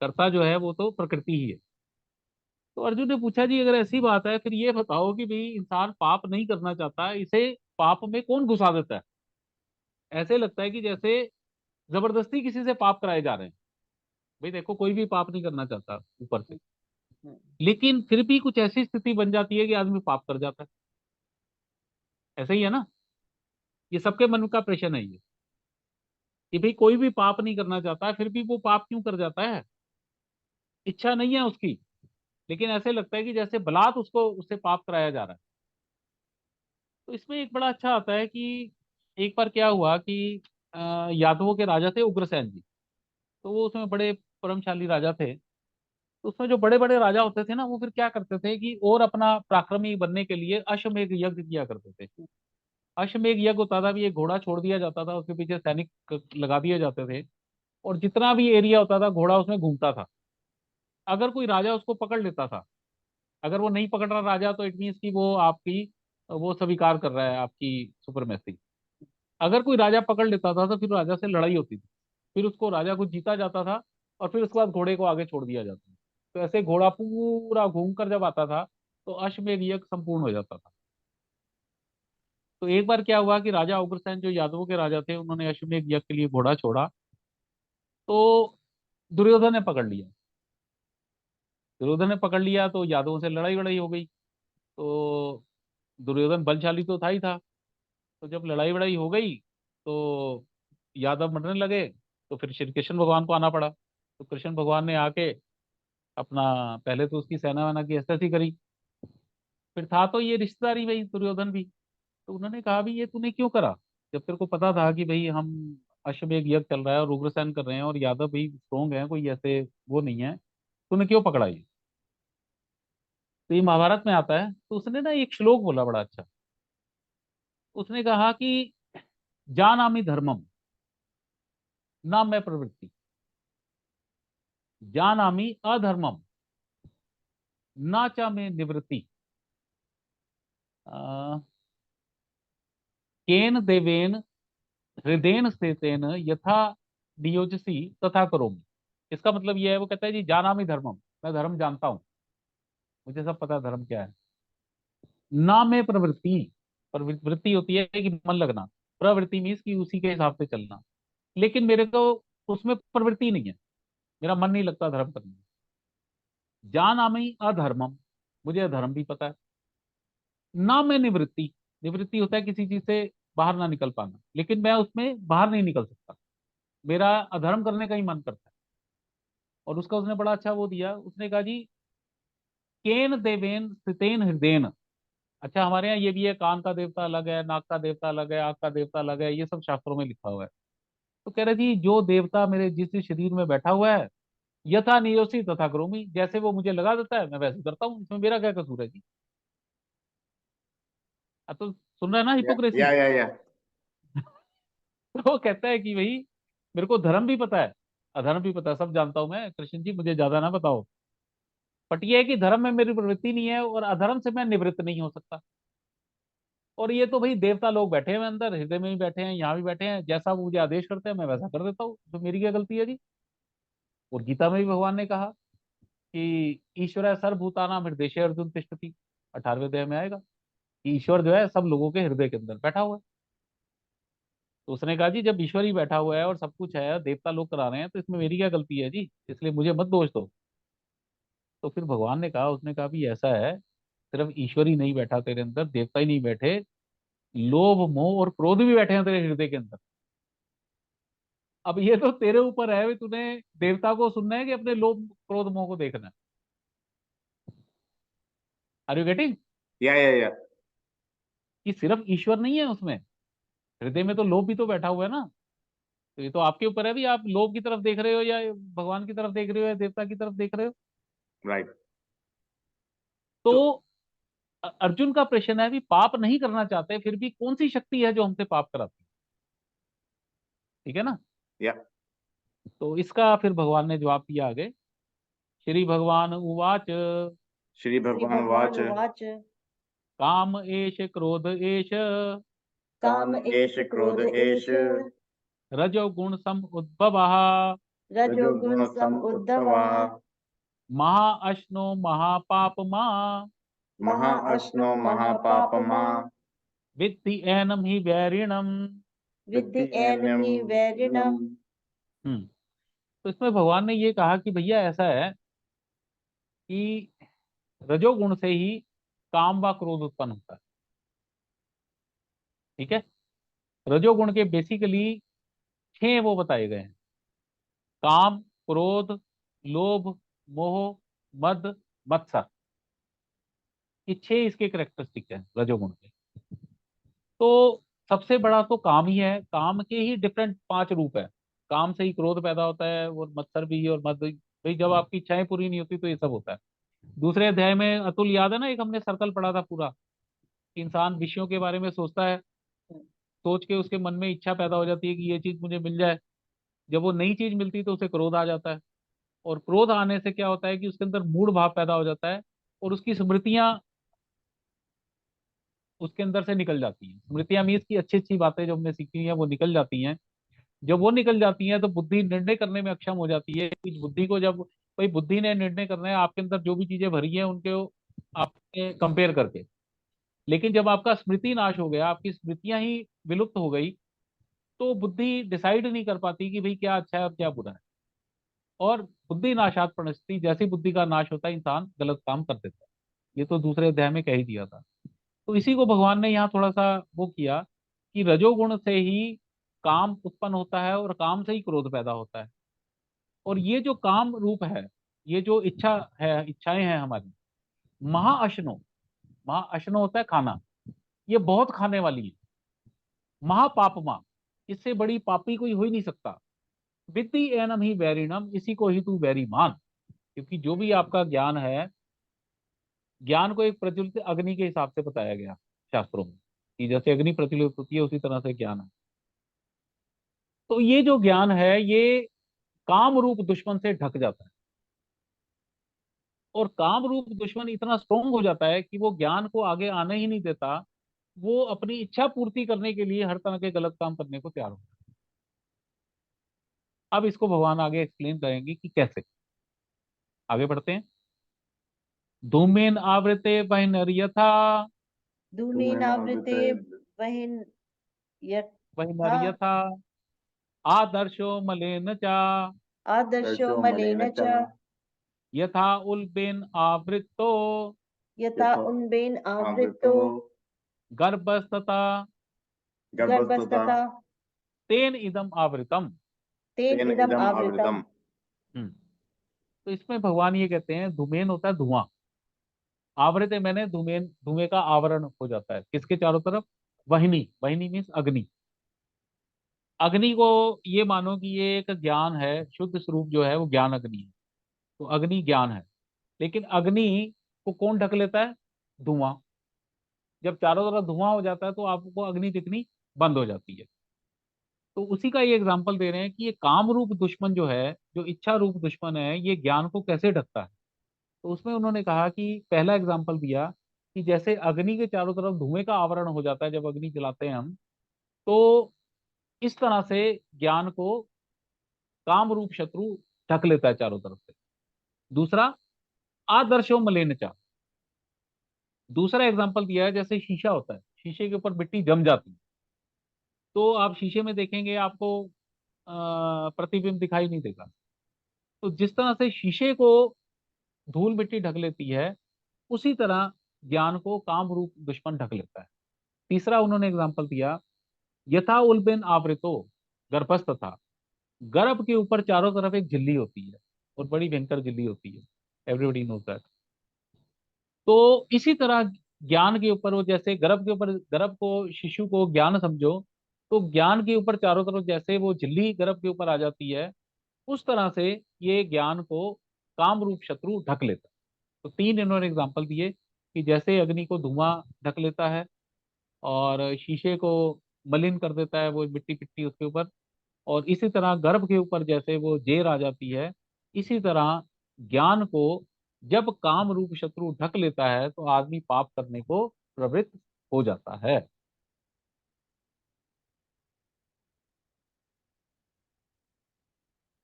करता जो है वो तो प्रकृति ही है। तो अर्जुन ने पूछा जी अगर ऐसी बात है फिर ये बताओ कि भाई इंसान पाप नहीं करना चाहता, इसे पाप में कौन घुसा देता है। ऐसे लगता है कि जैसे जबरदस्ती किसी से पाप कराए जा रहे हैं। भाई देखो कोई भी पाप नहीं करना चाहता ऊपर से, लेकिन फिर भी कुछ ऐसी स्थिति बन जाती है कि आदमी पाप कर जाता है। ऐसा ही है ना, ये सबके मन का प्रश्न है ये। कि भाई कोई भी पाप नहीं करना चाहता है, फिर भी वो पाप क्यों कर जाता है? इच्छा नहीं है उसकी, लेकिन ऐसे लगता है कि जैसे बलात् उसको उससे पाप कराया जा रहा है। तो इसमें एक बड़ा अच्छा आता है कि एक बार क्या हुआ कि यादवों के राजा थे उग्रसेन जी। तो वो उसमें बड़े परमशाली राजा थे। तो उसमें जो बड़े बड़े राजा होते थे ना, वो फिर क्या करते थे कि और अपना पराक्रमी बनने के लिए अश्वमेध यज्ञ किया करते थे। अश्वमेध यज्ञ होता था भी, एक घोड़ा छोड़ दिया जाता था, उसके पीछे सैनिक लगा दिए जाते थे, और जितना भी एरिया होता था घोड़ा उसमें घूमता था। अगर कोई राजा उसको पकड़ लेता था, अगर वो नहीं पकड़ रहा राजा, तो इट मीन्स कि वो आपकी वो स्वीकार कर रहा है आपकी सुपरमेसी। अगर कोई राजा पकड़ लेता था तो फिर राजा से लड़ाई होती थी, फिर उसको राजा को जीता जाता था, और फिर उसके बाद घोड़े को आगे छोड़ दिया जाता था। तो ऐसे घोड़ा पूरा घूम कर जब आता था, तो अश्वमेध यज्ञ संपूर्ण हो जाता था। तो एक बार क्या हुआ कि राजा उग्रसेन जो यादवों के राजा थे, उन्होंने अश्वमेध यज्ञ के लिए घोड़ा छोड़ा। तो दुर्योधन ने पकड़ लिया। दुर्योधन ने पकड़ लिया तो यादवों से लड़ाई वड़ाई हो गई। तो दुर्योधन बलशाली तो था ही था। तो जब लड़ाई वड़ाई हो गई, तो यादव मरने लगे। तो फिर श्री कृष्ण भगवान को आना पड़ा। तो कृष्ण भगवान ने आके अपना पहले तो उसकी सेना वेना की ऐसी करी। फिर था तो ये रिश्तेदारी भाई दुर्योधन भी। तो उन्होंने कहा भी ये तूने क्यों करा, जब तेरे को पता था कि भाई हम अश्वमेध यज्ञ चल रहा है और उग्रसेन कर रहे हैं और यादव भाई स्ट्रोंग है, कोई ऐसे वो नहीं है, तूने क्यों पकड़ा ये? तो ये महाभारत में आता है। तो उसने ना एक श्लोक बोला बड़ा अच्छा। उसने कहा कि जानामि धर्मम ना मैं प्रवृत्ति, जानामि अधर्मम ना चा में निवृत्ति, अ, केन देवेन हृदयन स्थितेन यथा नियोजसी तथा करोमि। इसका मतलब ये है, वो कहता है जी जानामि धर्मम, मैं धर्म जानता हूँ, मुझे सब पता है धर्म क्या है। ना में प्रवृत्ति, प्रवृत्ति होती है कि मन लगना, प्रवृत्ति मीन्स कि उसी के हिसाब से चलना, लेकिन मेरे को उसमें प्रवृत्ति नहीं है, मेरा मन नहीं लगता धर्म करने में। जानामि अधर्मम, मुझे अधर्म भी पता है। ना मैं निवृत्ति, निवृत्ति होता है किसी चीज से बाहर ना निकल पाना, लेकिन मैं उसमें बाहर नहीं निकल सकता, मेरा अधर्म करने का ही मन करता है। और उसका उसने बड़ा अच्छा वो दिया, उसने कहा जी केन देवेन स्थितेन हृदयन। अच्छा, हमारे यहाँ ये भी है, कान का देवता अलग है, नाक का देवता अलग है, आंख का देवता अलग है, ये सब शास्त्रों में लिखा हुआ है। तो कह रहे जी जो देवता मेरे जिस शरीर में बैठा हुआ है, यथा नियोसी तथा करोमि, जैसे वो मुझे लगा देता है मैं वैसे करता हूँ, इसमें मेरा क्या कसूर है जी? अब तो सुन रहा है ना या हिपोक्रेसी। या या तो वो कहता है कि भाई मेरे को धर्म भी पता है, अधर्म भी पता है, सब जानता हूं मैं, कृष्ण जी मुझे ज्यादा ना बताओ। बट ये है कि धर्म में मेरी प्रवृत्ति नहीं है, और अधर्म से मैं निवृत्त नहीं हो सकता। और ये तो भाई देवता लोग बैठे हैं अंदर हृदय में भी बैठे हैं, यहाँ भी बैठे हैं, जैसा वो मुझे आदेश करते हैं मैं वैसा कर देता हूँ, तो मेरी क्या गलती है जी? और गीता में भी भगवान ने कहा कि ईश्वर है सर्वभूतानाम हृदय अर्जुन तिष्ठति, 18वें अध्याय में आएगा कि ईश्वर जो है सब लोगों के हृदय के अंदर बैठा हुआ है। तो उसने कहा जी जब ईश्वर ही बैठा हुआ है और सब कुछ है, देवता लोग करा रहे हैं, तो इसमें मेरी क्या गलती है जी? इसलिए मुझे मत दोष दो। तो फिर भगवान ने कहा, उसने कहा भी ऐसा है, सिर्फ ईश्वर ही नहीं बैठा तेरे अंदर, देवता ही नहीं बैठे, लोभ मोह और क्रोध भी बैठे हैं तेरे हृदय के अंदर। अब ये तो तेरे ऊपर है भी, तूने देवता को सुनना है कि अपने लोभ क्रोध मोह को देखना है। Are you getting? या कि सिर्फ ईश्वर नहीं है उसमें, हृदय में तो लोभ भी तो बैठा हुआ है ना। तो ये तो आपके ऊपर है भी, आप लोभ की तरफ देख रहे हो या भगवान की तरफ देख रहे हो या देवता की तरफ देख रहे हो। राइट। तो तो अर्जुन का प्रश्न है भी, पाप नहीं करना चाहते फिर भी कौन सी शक्ति है जो हमसे पाप कराती है? ठीक है ना? या तो इसका फिर भगवान ने जवाब दिया आगे। श्री भगवान उवाच श्री श्री भगवान भगवान वाच उवाच काम एष क्रोध एष काम एष क्रोध एष रजोगुण सम उद्भवः रजोगुण रजोगुण सम सम उद्भवः उद्भवा महाअश्नो महापापमा महाअश्नो महापापमा विद्धि एनम ही वैरिणम। विद्धि विद्धि एनम एनम ही वैरिणम। हम्म। तो इसमें भगवान ने ये कहा कि भैया ऐसा है कि रजोगुण से ही काम व क्रोध उत्पन्न होता है। ठीक है? रजोगुण के बेसिकली 6 वो बताए गए हैं, काम, क्रोध, लोभ, मोह, मद, मत्सर। ये 6 इसके करेक्टरिस्टिक हैं रजोगुण के। तो सबसे बड़ा तो काम ही है, काम के ही डिफरेंट 5 रूप है। काम से ही क्रोध पैदा होता है, और मत्सर भी, और मद भी। भाई जब आपकी इच्छाएं पूरी नहीं होती तो ये सब होता है। दूसरे अध्याय में अतुल याद है ना, एक हमने सर्कल पढ़ा था पूरा, कि इंसान विषयों के बारे में सोचता है, सोच के उसके मन में इच्छा पैदा हो जाती है कि ये चीज मुझे मिल जाए। जब वो नई चीज मिलती है तो उसे क्रोध आ जाता है, और क्रोध आने से क्या होता है कि उसके अंदर मूढ़ भाव पैदा हो जाता है, और उसकी स्मृतियां उसके अंदर से निकल जाती हैं। स्मृतियां मीन्स की अच्छी अच्छी बातें जो हमने सीखी हैं वो निकल जाती हैं। जब वो निकल जाती हैं तो बुद्धि निर्णय करने में अक्षम हो जाती है। इस बुद्धि को जब कोई बुद्धि ने निर्णय करना है आपके अंदर जो भी चीजें भरी हैं उनके आपने कंपेयर करके, लेकिन जब आपका स्मृति नाश हो गया, आपकी स्मृतियां ही विलुप्त हो गई, तो बुद्धि डिसाइड नहीं कर पाती कि भाई क्या अच्छा है और क्या बुरा है। और बुद्धि नाशात प्रणश्यति, जैसी बुद्धि का नाश होता है इंसान गलत काम कर देता है। ये तो दूसरे अध्याय में कह ही दिया था। तो इसी को भगवान ने यहाँ थोड़ा सा वो किया कि रजोगुण से ही काम उत्पन्न होता है, और काम से ही क्रोध पैदा होता है। और ये जो काम रूप है, ये जो इच्छा है, इच्छाएं हैं हमारी, महाअश्नो, महाअश्नो होता है खाना, ये बहुत खाने वाली है। महापापमा, इससे बड़ी पापी कोई हो ही नहीं सकता। विद्धि एनम ही वैरिणम, इसी को ही तू वैरी मान। क्योंकि जो भी आपका ज्ञान है, ज्ञान को एक प्रज्वलित अग्नि के हिसाब से बताया गया शास्त्रों में, कि जैसे अग्नि प्रज्वलित होती है उसी तरह से ज्ञान है। तो ये जो ज्ञान है ये काम रूप दुश्मन से ढक जाता है, और काम रूप दुश्मन इतना स्ट्रोंग हो जाता है कि वो ज्ञान को आगे आने ही नहीं देता। वो अपनी इच्छा पूर्ति करने के लिए हर तरह के गलत काम करने को तैयार होता है। अब इसको भगवान आगे एक्सप्लेन करेंगे कि कैसे। आगे बढ़ते हैं। धूमेन आवृते बहिर्यथा, धूमेनावृते वहिन यथा बहिर्यथा आदर्शो मलेन च, आदर्शो मलेन च यथा उल्बेन आवृत्तो यथा उन्बेन आवृतो गर्भस्तथा गर्भस्तथा तेन इदम आवृतम। तेन इदम आवृतम। हम्म। तो इसमें भगवान ये कहते हैं धूमेन होता है धुआं, आवृत है मैंने धूमेन, धुएं का आवरण हो जाता है किसके चारों तरफ? वहिनी, वहिनी मीन्स अग्नि। अग्नि को ये मानो कि ये एक ज्ञान है, शुद्ध स्वरूप जो है वो ज्ञान अग्नि है। तो अग्नि ज्ञान है, लेकिन अग्नि को कौन ढक लेता है? धुआं। जब चारों तरफ धुआं हो जाता है तो आपको अग्नि दिखनी बंद हो जाती है। तो उसी का ये एग्जाम्पल दे रहे हैं कि ये काम रूप दुश्मन जो है, जो इच्छा रूप दुश्मन है, ये ज्ञान को कैसे ढकता है। तो उसमें उन्होंने कहा कि पहला एग्जाम्पल दिया कि जैसे अग्नि के चारों तरफ धुएं का आवरण हो जाता है जब अग्नि जलाते हैं हम, तो इस तरह से ज्ञान को काम रूप शत्रु ढक लेता है चारों तरफ से। दूसरा, आदर्शो मलिनचा, दूसरा एग्जाम्पल दिया है जैसे शीशा होता है, शीशे के ऊपर मिट्टी जम जाती है, तो आप शीशे में देखेंगे आपको प्रतिबिंब दिखाई नहीं देगा। तो जिस तरह से शीशे को धूल मिट्टी ढक लेती है, उसी तरह ज्ञान को काम रूप दुश्मन ढक लेता है। तीसरा उन्होंने एग्जाम्पल दिया, यथा उल्बेन आवृतो गर्भस्थ था, गर्भ के ऊपर चारों तरफ एक झिल्ली होती है, और बड़ी भयंकर झिल्ली होती है, एवरीबडी नोज दैट। तो इसी तरह ज्ञान के ऊपर, वो जैसे गर्भ के ऊपर, गर्भ को, शिशु को ज्ञान समझो, तो ज्ञान के ऊपर चारों तरफ जैसे वो झिल्ली गर्भ के ऊपर आ जाती है, उस तरह से ये ज्ञान को काम रूप शत्रु ढक लेता है। तो 3 इन्होंने एग्जाम्पल दिए कि जैसे अग्नि को धुआं ढक लेता है, और शीशे को मलिन कर देता है वो मिट्टी पिट्टी उसके ऊपर, और इसी तरह गर्भ के ऊपर जैसे वो जेर आ जाती है, इसी तरह ज्ञान को जब काम रूप शत्रु ढक लेता है तो आदमी पाप करने को प्रवृत्त हो जाता है।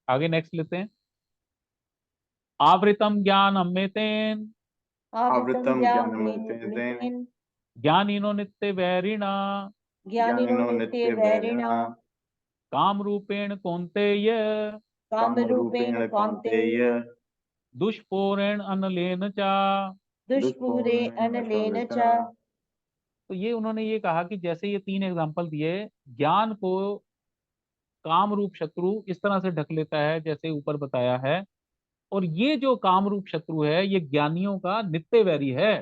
आगे नेक्स्ट लेते हैं। आवृतम ज्ञान अमृतेन, आवृतम आवृतम ज्ञान ज्ञानमृतेन नित्येन ज्ञानिनो नित्य वैरिणा, ज्ञानिनो ज्ञानिनो नित्य वैरिणा नित्यवैरिणा काम रूपेण कौन्तेय, कामरूपेण कौन्तेय दुष्पूरेण अनलेन चा। दुष्पूरे अनलेन च। तो ये उन्होंने ये कहा कि जैसे ये 3 एग्जाम्पल दिए, ज्ञान को काम रूप शत्रु इस तरह से ढक लेता है जैसे ऊपर बताया है। और ये जो काम रूप शत्रु है ये ज्ञानियों का नित्य वैरी है।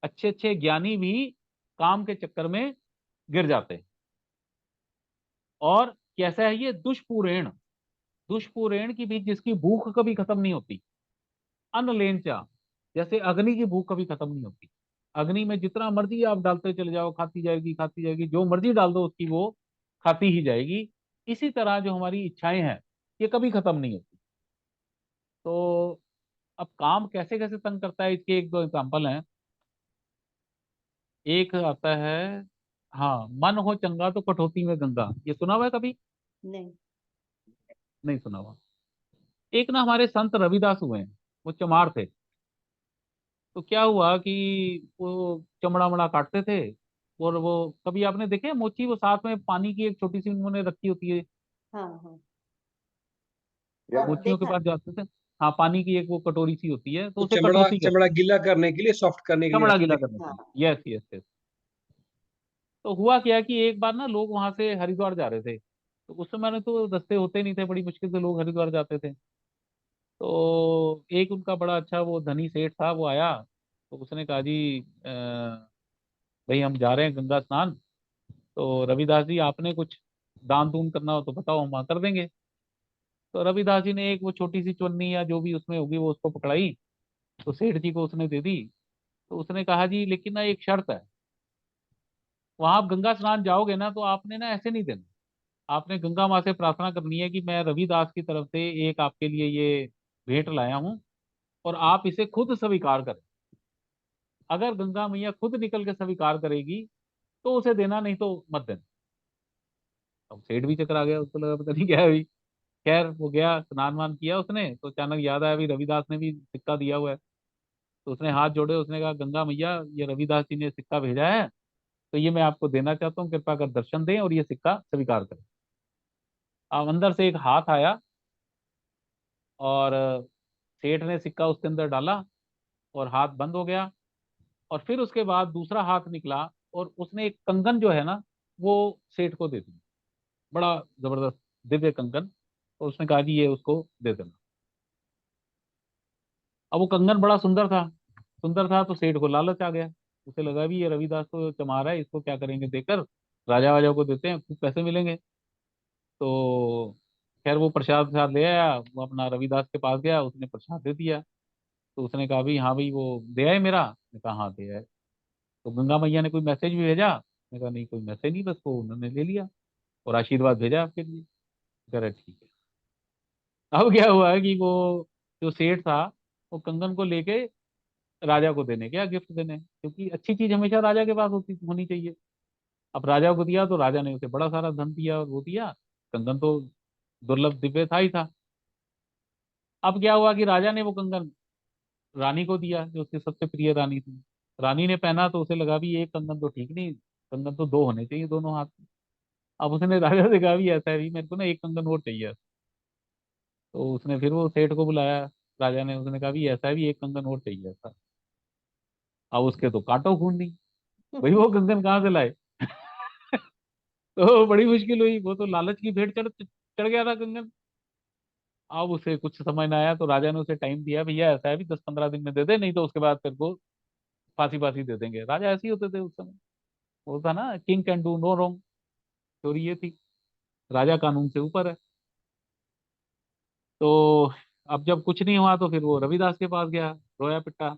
अच्छे अच्छे ज्ञानी भी काम के चक्कर में गिर जाते हैं। और कैसा है ये दुष्पूरेण, दुष्पूरेण की भी, जिसकी भूख कभी खत्म नहीं होती। अनलेंचा, जैसे अग्नि की भूख कभी खत्म नहीं होती। अग्नि में जितना मर्जी आप डालते चले जाओ, खाती जाएगी खाती जाएगी, जो मर्जी डाल दो उसकी वो खाती ही जाएगी। इसी तरह जो हमारी इच्छाएं हैं ये कभी खत्म नहीं होती। तो अब काम कैसे कैसे तंग करता है, इसके एक दो एग्जांपल हैं। एक आता है, हाँ, मन हो चंगा तो कटौती में गंगा, ये सुना हुआ है कभी? नहीं। नहीं सुना हुआ। एक ना हमारे संत रविदास हुए हैं, वो चमार थे। तो क्या हुआ कि वो चमड़ा वमड़ा काटते थे। और वो, कभी आपने देखे हैं मोची, वो साथ में पानी की एक छोटी सी उन्होंने रखी होती है, हाँ हाँ या हाँ, मोचियों के देखा है। पास जाते थे। हाँ, पानी की एक वो कटोरी सी होती है, तो तो उसे चमड़ा कटौती चमड़ा कहते हैं। गीला करने के लिए, सॉफ्ट करने के लिए चमड़ा रखते गीला थे। करने के हाँ लिए, यस यस यस। तो हुआ क्या कि एक बार ना लोग वहां से हरिद्वार जा रहे थे। तो उस समय में तो रास्ते होते नहीं थे, बड़ी मुश्किल से लोग हरिद्वार जाते थे। तो एक उनका बड़ा अच्छा वो धनी सेठ था, वो आया। तो उसने कहा जी भाई हम जा रहे हैं गंगा स्नान, तो रविदास जी आपने कुछ दान दून करना हो तो बताओ, हम वहाँ कर देंगे। तो रविदास जी ने एक वो छोटी सी चुन्नी या जो भी उसमें होगी वो उसको पकड़ाई, तो सेठ जी को उसने दे दी। तो उसने कहा जी लेकिन ना एक शर्त है, वहां आप गंगा स्नान जाओगे ना तो आपने ना ऐसे नहीं देना, आपने गंगा माँ से प्रार्थना करनी है कि मैं रविदास की तरफ से एक आपके लिए ये भेंट लाया हूँ, और आप इसे खुद स्वीकार करें। अगर गंगा मैया खुद निकल के स्वीकार करेगी तो उसे देना, नहीं तो मत देना। अब सेठ भी चकरा गया, उसको लगा पता नहीं क्या है अभी। खैर वो गया, स्नान वान किया उसने, तो अचानक याद आया भी रविदास ने भी सिक्का दिया हुआ है। तो उसने हाथ जोड़े, उसने कहा गंगा मैया ये रविदास जी ने सिक्का भेजा है, तो ये मैं आपको देना चाहता हूँ, कृपा कर दर्शन दें और ये सिक्का स्वीकार करें। अब अंदर से एक हाथ आया और सेठ ने सिक्का उसके अंदर डाला और हाथ बंद हो गया। और फिर उसके बाद दूसरा हाथ निकला और उसने एक कंगन जो है ना वो सेठ को दे दी, बड़ा जबरदस्त दिव्य कंगन। और उसने कहा जी ये उसको दे देना। अब वो कंगन बड़ा सुंदर था, सुंदर था, तो सेठ को लालच आ गया। उसे लगा भी ये रविदास तो चमार है, इसको क्या करेंगे देकर, राजा वाजा को देते हैं खूब पैसे मिलेंगे। तो खैर वो प्रसाद प्रसाद ले आया, वो अपना रविदास के पास गया, उसने प्रसाद दे दिया। तो उसने कहा भाई, हाँ भाई वो दे आए मेरा? ने कहा हाँ दे आए। तो गंगा मैया ने कोई मैसेज भी भेजा? ने कहा नहीं कोई मैसेज नहीं, बस वो उन्होंने ले लिया और आशीर्वाद भेजा आपके लिए। कह रहे ठीक है। अब क्या हुआ है कि वो जो सेठ था वो कंगन को लेके राजा को देने गया, गिफ्ट देने, क्योंकि अच्छी चीज हमेशा राजा के पास होनी चाहिए। अब राजा को दिया तो राजा ने उसे बड़ा सारा धन दिया और वो दिया। कंगन तो दुर्लभ दिव्य था ही था। अब क्या हुआ कि राजा ने वो कंगन रानी को दिया, जो उसकी सबसे प्रिय रानी थी। रानी ने पहना तो उसे लगा भी एक कंगन तो ठीक नहीं, कंगन तो दो होने चाहिए दोनों हाथ में। अब उसने राजा से कहा भी ऐसा है भी, मेरे को ना एक कंगन और चाहिए। तो उसने फिर वो सेठ को बुलाया, राजा ने, उसने कहा भी ऐसा है भी एक कंगन और चाहिए था। अब उसके तो कांटों खून दी, भाई वो कंगन कहाँ से लाए? तो बड़ी मुश्किल हुई, वो तो लालच की भेंट चढ़ चढ़ गया था कंगन। अब उसे कुछ समझ ना आया, तो राजा ने उसे टाइम दिया, भैया ऐसा है भी 10-15 दिन में दे दे, नहीं तो उसके बाद तेरे को फांसी फांसी दे देंगे। राजा ऐसे ही होते थे उस समय, वो था ना king can do no wrong. Story ये थी, राजा कानून से ऊपर है। तो अब जब कुछ नहीं हुआ तो फिर वो रविदास के पास गया, रोया पिटा,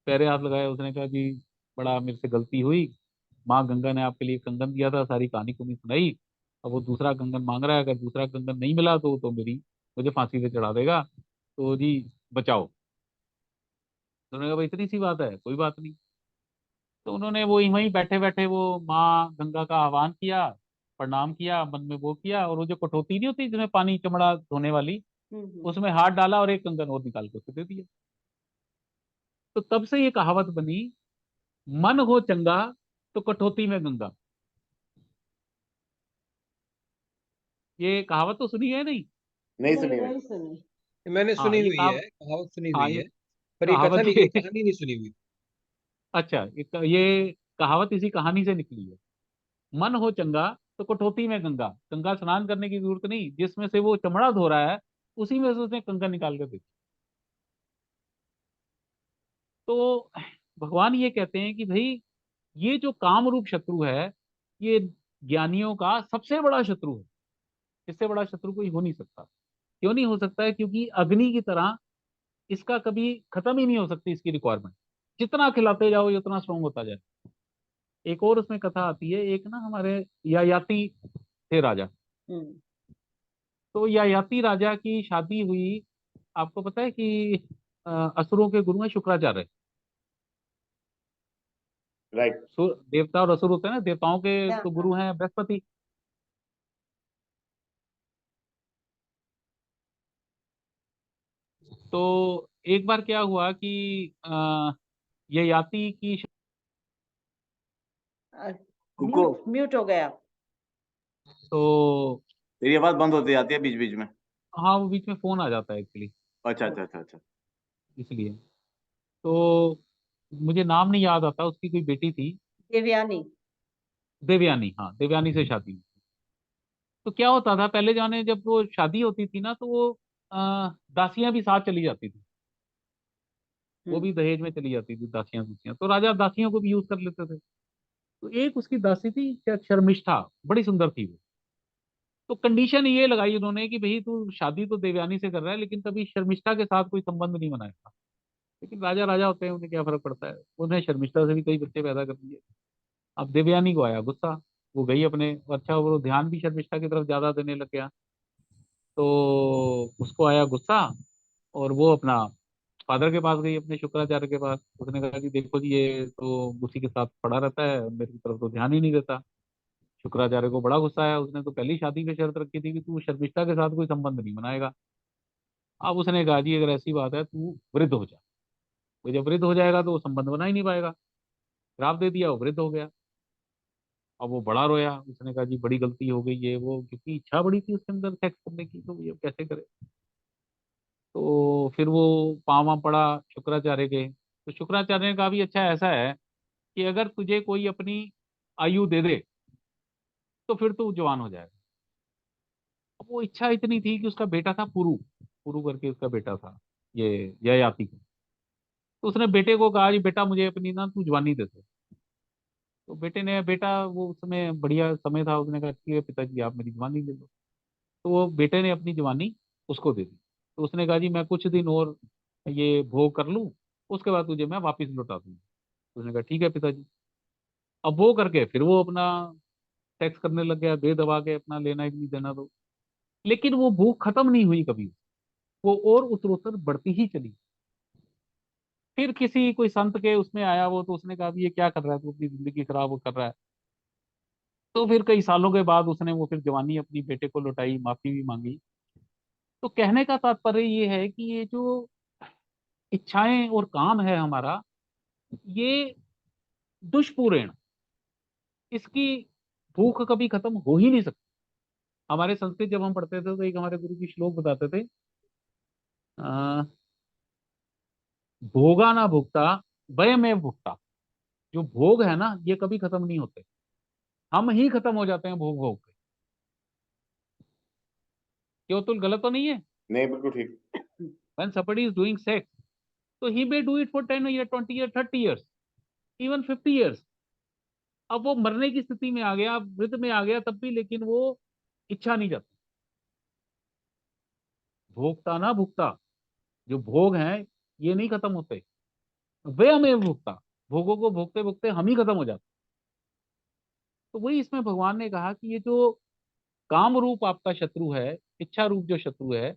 पैरे हाथ लगाए। उसने कहा जी बड़ा मेरे से गलती हुई, माँ गंगा ने आपके लिए कंगन दिया था, सारी कहानी को नहीं सुनाई। अब वो दूसरा कंगन मांग रहा है, अगर दूसरा कंगन नहीं मिला तो मेरी, मुझे फांसी पे चढ़ा देगा, तो जी बचाओ। तो उन्होंने कहा भाई इतनी सी बात है, कोई बात नहीं। तो उन्होंने वो वहीं बैठे बैठे वो माँ गंगा का आह्वान किया, प्रणाम किया, मन में वो किया, और वो जो कटोती नहीं होती जिसमें पानी चमड़ा धोने वाली, हम्म। उसमें हाथ डाला और एक कंगन और निकाल के उसे दे दिया। तो तब से ये कहावत बनी, मन हो चंगा तो कटौती में गंगा। ये कहावत तो सुनी है नहीं? नहीं नहीं, सुनी नहीं मैंने। सुनी। मैंने हाँ सुनी ये हुई है, कहावत सुनी हाँ हुई ये है, पर ये कथा कहावत नहीं, ये कहानी नहीं सुनी हुई। अच्छा, ये कहावत इसी कहानी से निकली है। मन हो चंगा तो कठौती में गंगा, गंगा स्नान करने की जरूरत नहीं, जिसमें से वो चमड़ा धो रहा है उसी में से उसने कंगा निकाल कर दी। तो भगवान ये कहते हैं कि भाई ये जो काम रूप शत्रु है, ये ज्ञानियों का सबसे बड़ा शत्रु है। इससे बड़ा शत्रु कोई हो नहीं सकता। क्यों नहीं हो सकता है? क्योंकि अग्नि की तरह इसका कभी खत्म ही नहीं हो सकती इसकी रिक्वायरमेंट। जितना खिलाते जाओ ये उतना स्ट्रोंग होता जाए। एक और उसमें कथा आती है, एक ना हमारे यायाति थे राजा। हम्म, तो यायाति राजा की शादी हुई। आपको पता है कि असुरों के गुरु हैं शुक्राचार्य। राइट। देवता और असुर होते हैं ना, देवताओं के हाँ, तो गुरु हैं बृहस्पति। तो एक बार क्या हुआ कि ययाति की उनको म्यूट हो गया। तो तेरी आवाज बंद होती जाती है बीच बीच में। हाँ, वो बीच में फोन आ जाता है एक्चुअली, अच्छा अच्छा अच्छा अच्छा। इसलिए। तो मुझे नाम नहीं याद आता, उसकी कोई बेटी थी, देवयानी। देवयानी। हाँ, देवयानी से शादी हुई। तो क्या होता था पहले जमाने में, जब वो शादी होती थी ना, तो वो दासियां भी साथ चली जाती थी। वो भी दहेज में चली जाती थी, दासियां दूसियां। तो राजा दासियों को भी यूज कर लेते थे। तो एक उसकी दासी थी, क्या शर्मिष्ठा, बड़ी सुंदर थी वो। तो कंडीशन ये लगाई उन्होंने कि भाई तू शादी तो देवयानी से कर रहा है, लेकिन कभी शर्मिष्ठा के साथ कोई संबंध नहीं बनाएगा। लेकिन राजा राजा होते हैं, उन्हें क्या फर्क पड़ता है, उन्हें शर्मिष्ठा से भी कई बच्चे पैदा कर दिए। अब देवयानी को आया गुस्सा। वो गई अपने, अच्छा वो ध्यान भी शर्मिष्ठा की तरफ ज्यादा देने लग गया। तो उसको आया गुस्सा, और वो अपना फादर के पास गई, अपने शुक्राचार्य के पास। उसने कहा कि देखो जी, ये तो उसी के साथ पड़ा रहता है, मेरी तरफ तो ध्यान ही नहीं देता। शुक्राचार्य को बड़ा गुस्सा आया। उसने तो पहली शादी में शर्त रखी थी कि तू शर्मिष्ठा के साथ कोई संबंध नहीं बनाएगा। अब उसने कहा जी अगर ऐसी बात है, तू वृद्ध हो जा। वो जब वृद्ध हो जाएगा तो वो संबंध बना ही नहीं पाएगा। श्राप दे दिया, वो वृद्ध हो गया। अब वो बड़ा रोया। उसने कहा जी बड़ी गलती हो गई ये वो, क्योंकि इच्छा बड़ी थी उसके अंदर सेक्स करने की, तो ये कैसे करे। तो फिर वो पाँव पड़ा शुक्राचार्य के। तो शुक्राचार्य ने कहा भी अच्छा ऐसा है कि अगर तुझे कोई अपनी आयु दे दे तो फिर तू जवान हो जाएगा। अब वो इच्छा इतनी थी कि उसका बेटा था पुरु, पुरु करके उसका बेटा था, ये ययाति का। तो उसने बेटे को कहा जी बेटा मुझे अपनी ना तू जवानी दे दे। तो बेटे ने, बेटा वो उस समय बढ़िया समय था, उसने कहा ठीक है पिताजी आप मेरी जवानी दे दो। तो वो बेटे ने अपनी जवानी उसको दे दी। तो उसने कहा जी मैं कुछ दिन और ये भोग कर लूं, उसके बाद तुझे मैं वापस लौटा दूंगा। तो उसने कहा ठीक है पिताजी। अब वो करके फिर वो अपना टैक्स करने लग गया, दे दबा के अपना लेना ही नहीं देना। तो लेकिन वो भूख खत्म नहीं हुई कभी, वो और उत्तरोत्तर बढ़ती ही चली। फिर किसी कोई संत के उसमें आया वो, तो उसने कहा भी ये क्या कर रहा है तू, अपनी जिंदगी खराब कर रहा है। तो फिर कई सालों के बाद उसने वो फिर जवानी अपनी बेटे को लौटाई, माफी भी मांगी। तो कहने का तात्पर्य ये है कि ये जो इच्छाएं और काम है हमारा, ये दुष्पूर्ण, इसकी भूख कभी खत्म हो ही नहीं सकती। हमारे संस्कृत जब हम पढ़ते थे तो एक हमारे गुरु जी श्लोक बताते थे, अ, भोगा ना भुगता, वय में भुगता। जो भोग है ना ये कभी खत्म नहीं होते, हम ही खत्म हो जाते हैं भोग भोग के। क्यों, तुल गलत तो नहीं है? नहीं बिल्कुल ठीक। When somebody is doing sex, so he may do it for 10 years, 20 years, 30 years, even 50 years। अब वो मरने की स्थिति में आ गया, वृद्ध में आ गया तब भी, लेकिन वो इच्छा नहीं जाती। भोगता ना भुगता, जो भोग हैं ये नहीं खत्म होते, वे हमें भोगता। भोगों को भोगते भोगते हम ही खत्म हो जाते। तो वही इसमें भगवान ने कहा कि ये जो काम रूप आपका शत्रु है, इच्छा रूप जो शत्रु है,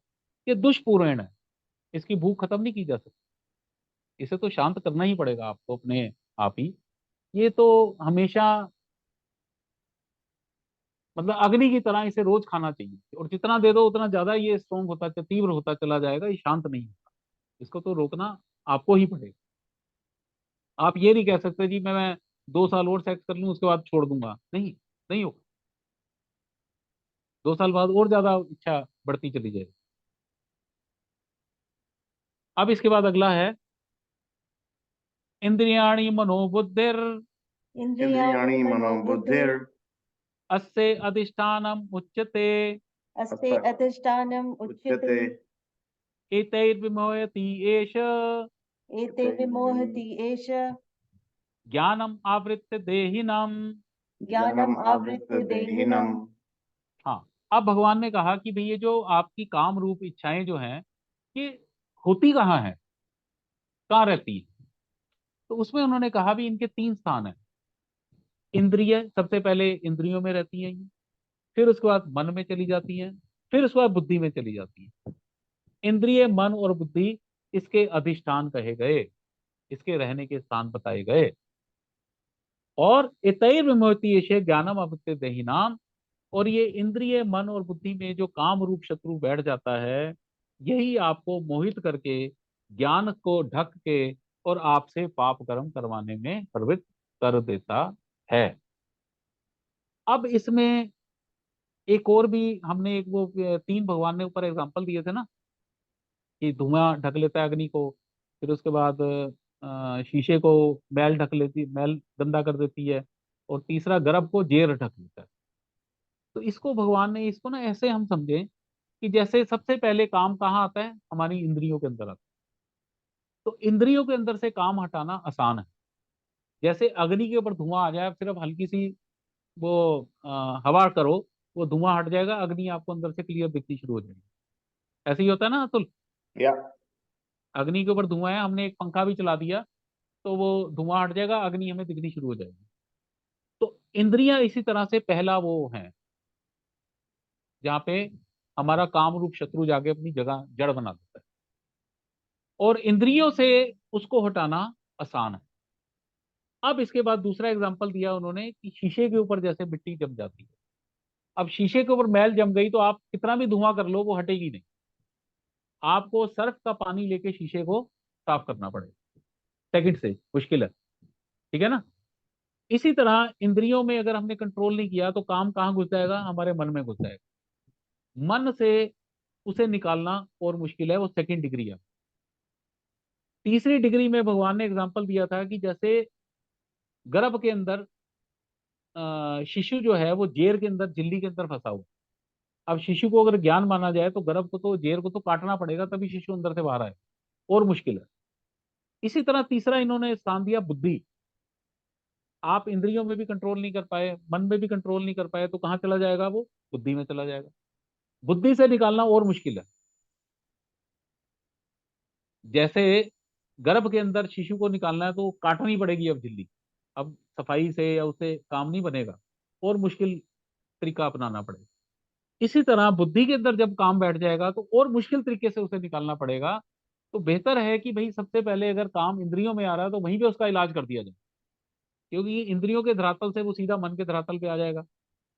ये दुष्पूर्ण है। इसकी भूख खत्म नहीं की जा सकती। इसे तो शांत करना ही पड़ेगा आपको अपने आप ही। ये तो हमेशा, मतलब अग्नि की तरह इसे रोज खाना चाहिए, और जितना दे दो उतना ज्यादा ये स्ट्रोंग होता, तीव्र होता चला जाएगा, ये शांत नहीं होता। इसको तो रोकना आपको ही पड़ेगा। आप ये नहीं कह सकते जी मैं 2 साल और सेक्स कर लूं उसके बाद छोड़ दूंगा, नहीं, नहीं होगा। 2 साल बाद और ज्यादा इच्छा बढ़ती चली जाएगी। अब इसके बाद अगला है इंद्रियाणी मनोबुद्धिर इंद्रियाणि इंद्रियाणि मनोबुद्धिर मनोबुद्धिर अस्य अधिष्ठानम उच्यते अस्ते अधिष्ठानम उच्यते एतैर्विमोहति एष एते विमोहति एष ज्ञानम आवृत्य देहिनम। ज्ञानम आवृत्य देहिनम। हाँ, अब भगवान ने कहा कि भाई ये जो आपकी काम रूप इच्छाएं जो हैं ये होती कहाँ है, कहाँ रहती है? तो उसमें उन्होंने कहा भी इनके 3 स्थान है। इंद्रिय सबसे पहले इंद्रियों में रहती है ये, फिर उसके बाद मन में चली जाती है, फिर उसके बाद बुद्धि में चली जाती है। इंद्रिय, मन और बुद्धि इसके अधिष्ठान कहे गए, इसके रहने के स्थान बताए गए। और इतैर विमोहति एषे ज्ञानम आवृत्य देहिनाम, और ये इंद्रिय, मन और बुद्धि में जो काम रूप शत्रु बैठ जाता है, यही आपको मोहित करके, ज्ञान को ढक के और आपसे पाप कर्म करवाने में प्रवृत्त कर देता है। अब इसमें एक और भी हमने एक वो 3 भगवान ने ऊपर एग्जांपल दिए थे ना, कि धुआं ढक लेता है अग्नि को, फिर उसके बाद शीशे को मैल ढक लेती, मैल गंदा कर देती है, और तीसरा गर्भ को जेर ढक लेता है। तो इसको भगवान ने, इसको ना ऐसे हम समझें कि जैसे सबसे पहले काम कहाँ आता है, हमारी इंद्रियों के अंदर आता है। तो इंद्रियों के अंदर से काम हटाना आसान है। जैसे अग्नि के ऊपर धुआं आ जाए, फिर अब हल्की सी वो हवा करो, वो धुआं हट जाएगा, अग्नि आपको अंदर से क्लियर दिखनी शुरू हो जाएगी। ऐसे ही होता है ना अतुल? या अग्नि के ऊपर धुआं है, हमने एक पंखा भी चला दिया तो वो धुआं हट जाएगा, अग्नि हमें दिखनी शुरू हो जाएगी। तो इंद्रियां इसी तरह से पहला वो है जहाँ पे हमारा काम रूप शत्रु जाके अपनी जगह जड़ बना देता है, और इंद्रियों से उसको हटाना आसान है। अब इसके बाद दूसरा एग्जांपल दिया उन्होंने कि शीशे के ऊपर जैसे मिट्टी जम जाती है। अब शीशे के ऊपर मैल जम गई तो आप कितना भी धुआं कर लो वो हटेगी नहीं, आपको सर्फ का पानी लेके शीशे को साफ करना पड़ेगा, सेकंड से मुश्किल है, ठीक है ना? इसी तरह इंद्रियों में अगर हमने कंट्रोल नहीं किया तो काम कहाँ घुस जाएगा, हमारे मन में घुस जाएगा। मन से उसे निकालना और मुश्किल है, वो सेकंड डिग्री है। तीसरी डिग्री में भगवान ने एग्जांपल दिया था कि जैसे गर्भ के अंदर शिशु जो है वो जेर के अंदर, झिल्ली के अंदर फंसा हुआ। अब शिशु को अगर ज्ञान माना जाए तो गर्भ को तो, जेर को तो काटना पड़ेगा तभी शिशु अंदर से बाहर आए, और मुश्किल है। इसी तरह तीसरा इन्होंने स्थान दिया बुद्धि। आप इंद्रियों में भी कंट्रोल नहीं कर पाए, मन में भी कंट्रोल नहीं कर पाए, तो कहाँ चला जाएगा वो? बुद्धि में चला जाएगा। बुद्धि से निकालना और मुश्किल है। जैसे गर्भ के अंदर शिशु को निकालना है तो काटनी पड़ेगी अब झिल्ली, अब सफाई से या उससे काम नहीं बनेगा, और मुश्किल तरीका अपनाना पड़ेगा। इसी तरह बुद्धि के अंदर जब काम बैठ जाएगा तो और मुश्किल तरीके से उसे निकालना पड़ेगा। तो बेहतर है कि भाई सबसे पहले अगर काम इंद्रियों में आ रहा है तो वहीं पे उसका इलाज कर दिया जाए, क्योंकि इंद्रियों के धरातल से वो सीधा मन के धरातल पे आ जाएगा,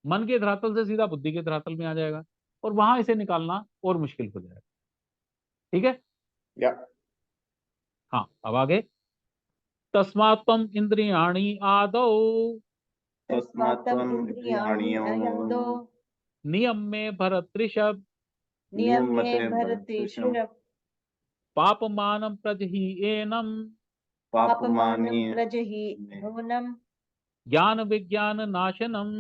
मन के धरातल से सीधा बुद्धि के धरातल में आ जाएगा, और वहां इसे निकालना और मुश्किल हो जाएगा। ठीक है? या हाँ, अब आगे। तस्मात् त्वम् इंद्रियाणि आदौ तस्मात् त्वम् इंद्रियाणि आदौ नियम्य भरतृषभ नियम्ये भरतृषभ पापमानं प्रजहि पापमानं प्रजहि नूनं ज्ञान विज्ञान नाशनम।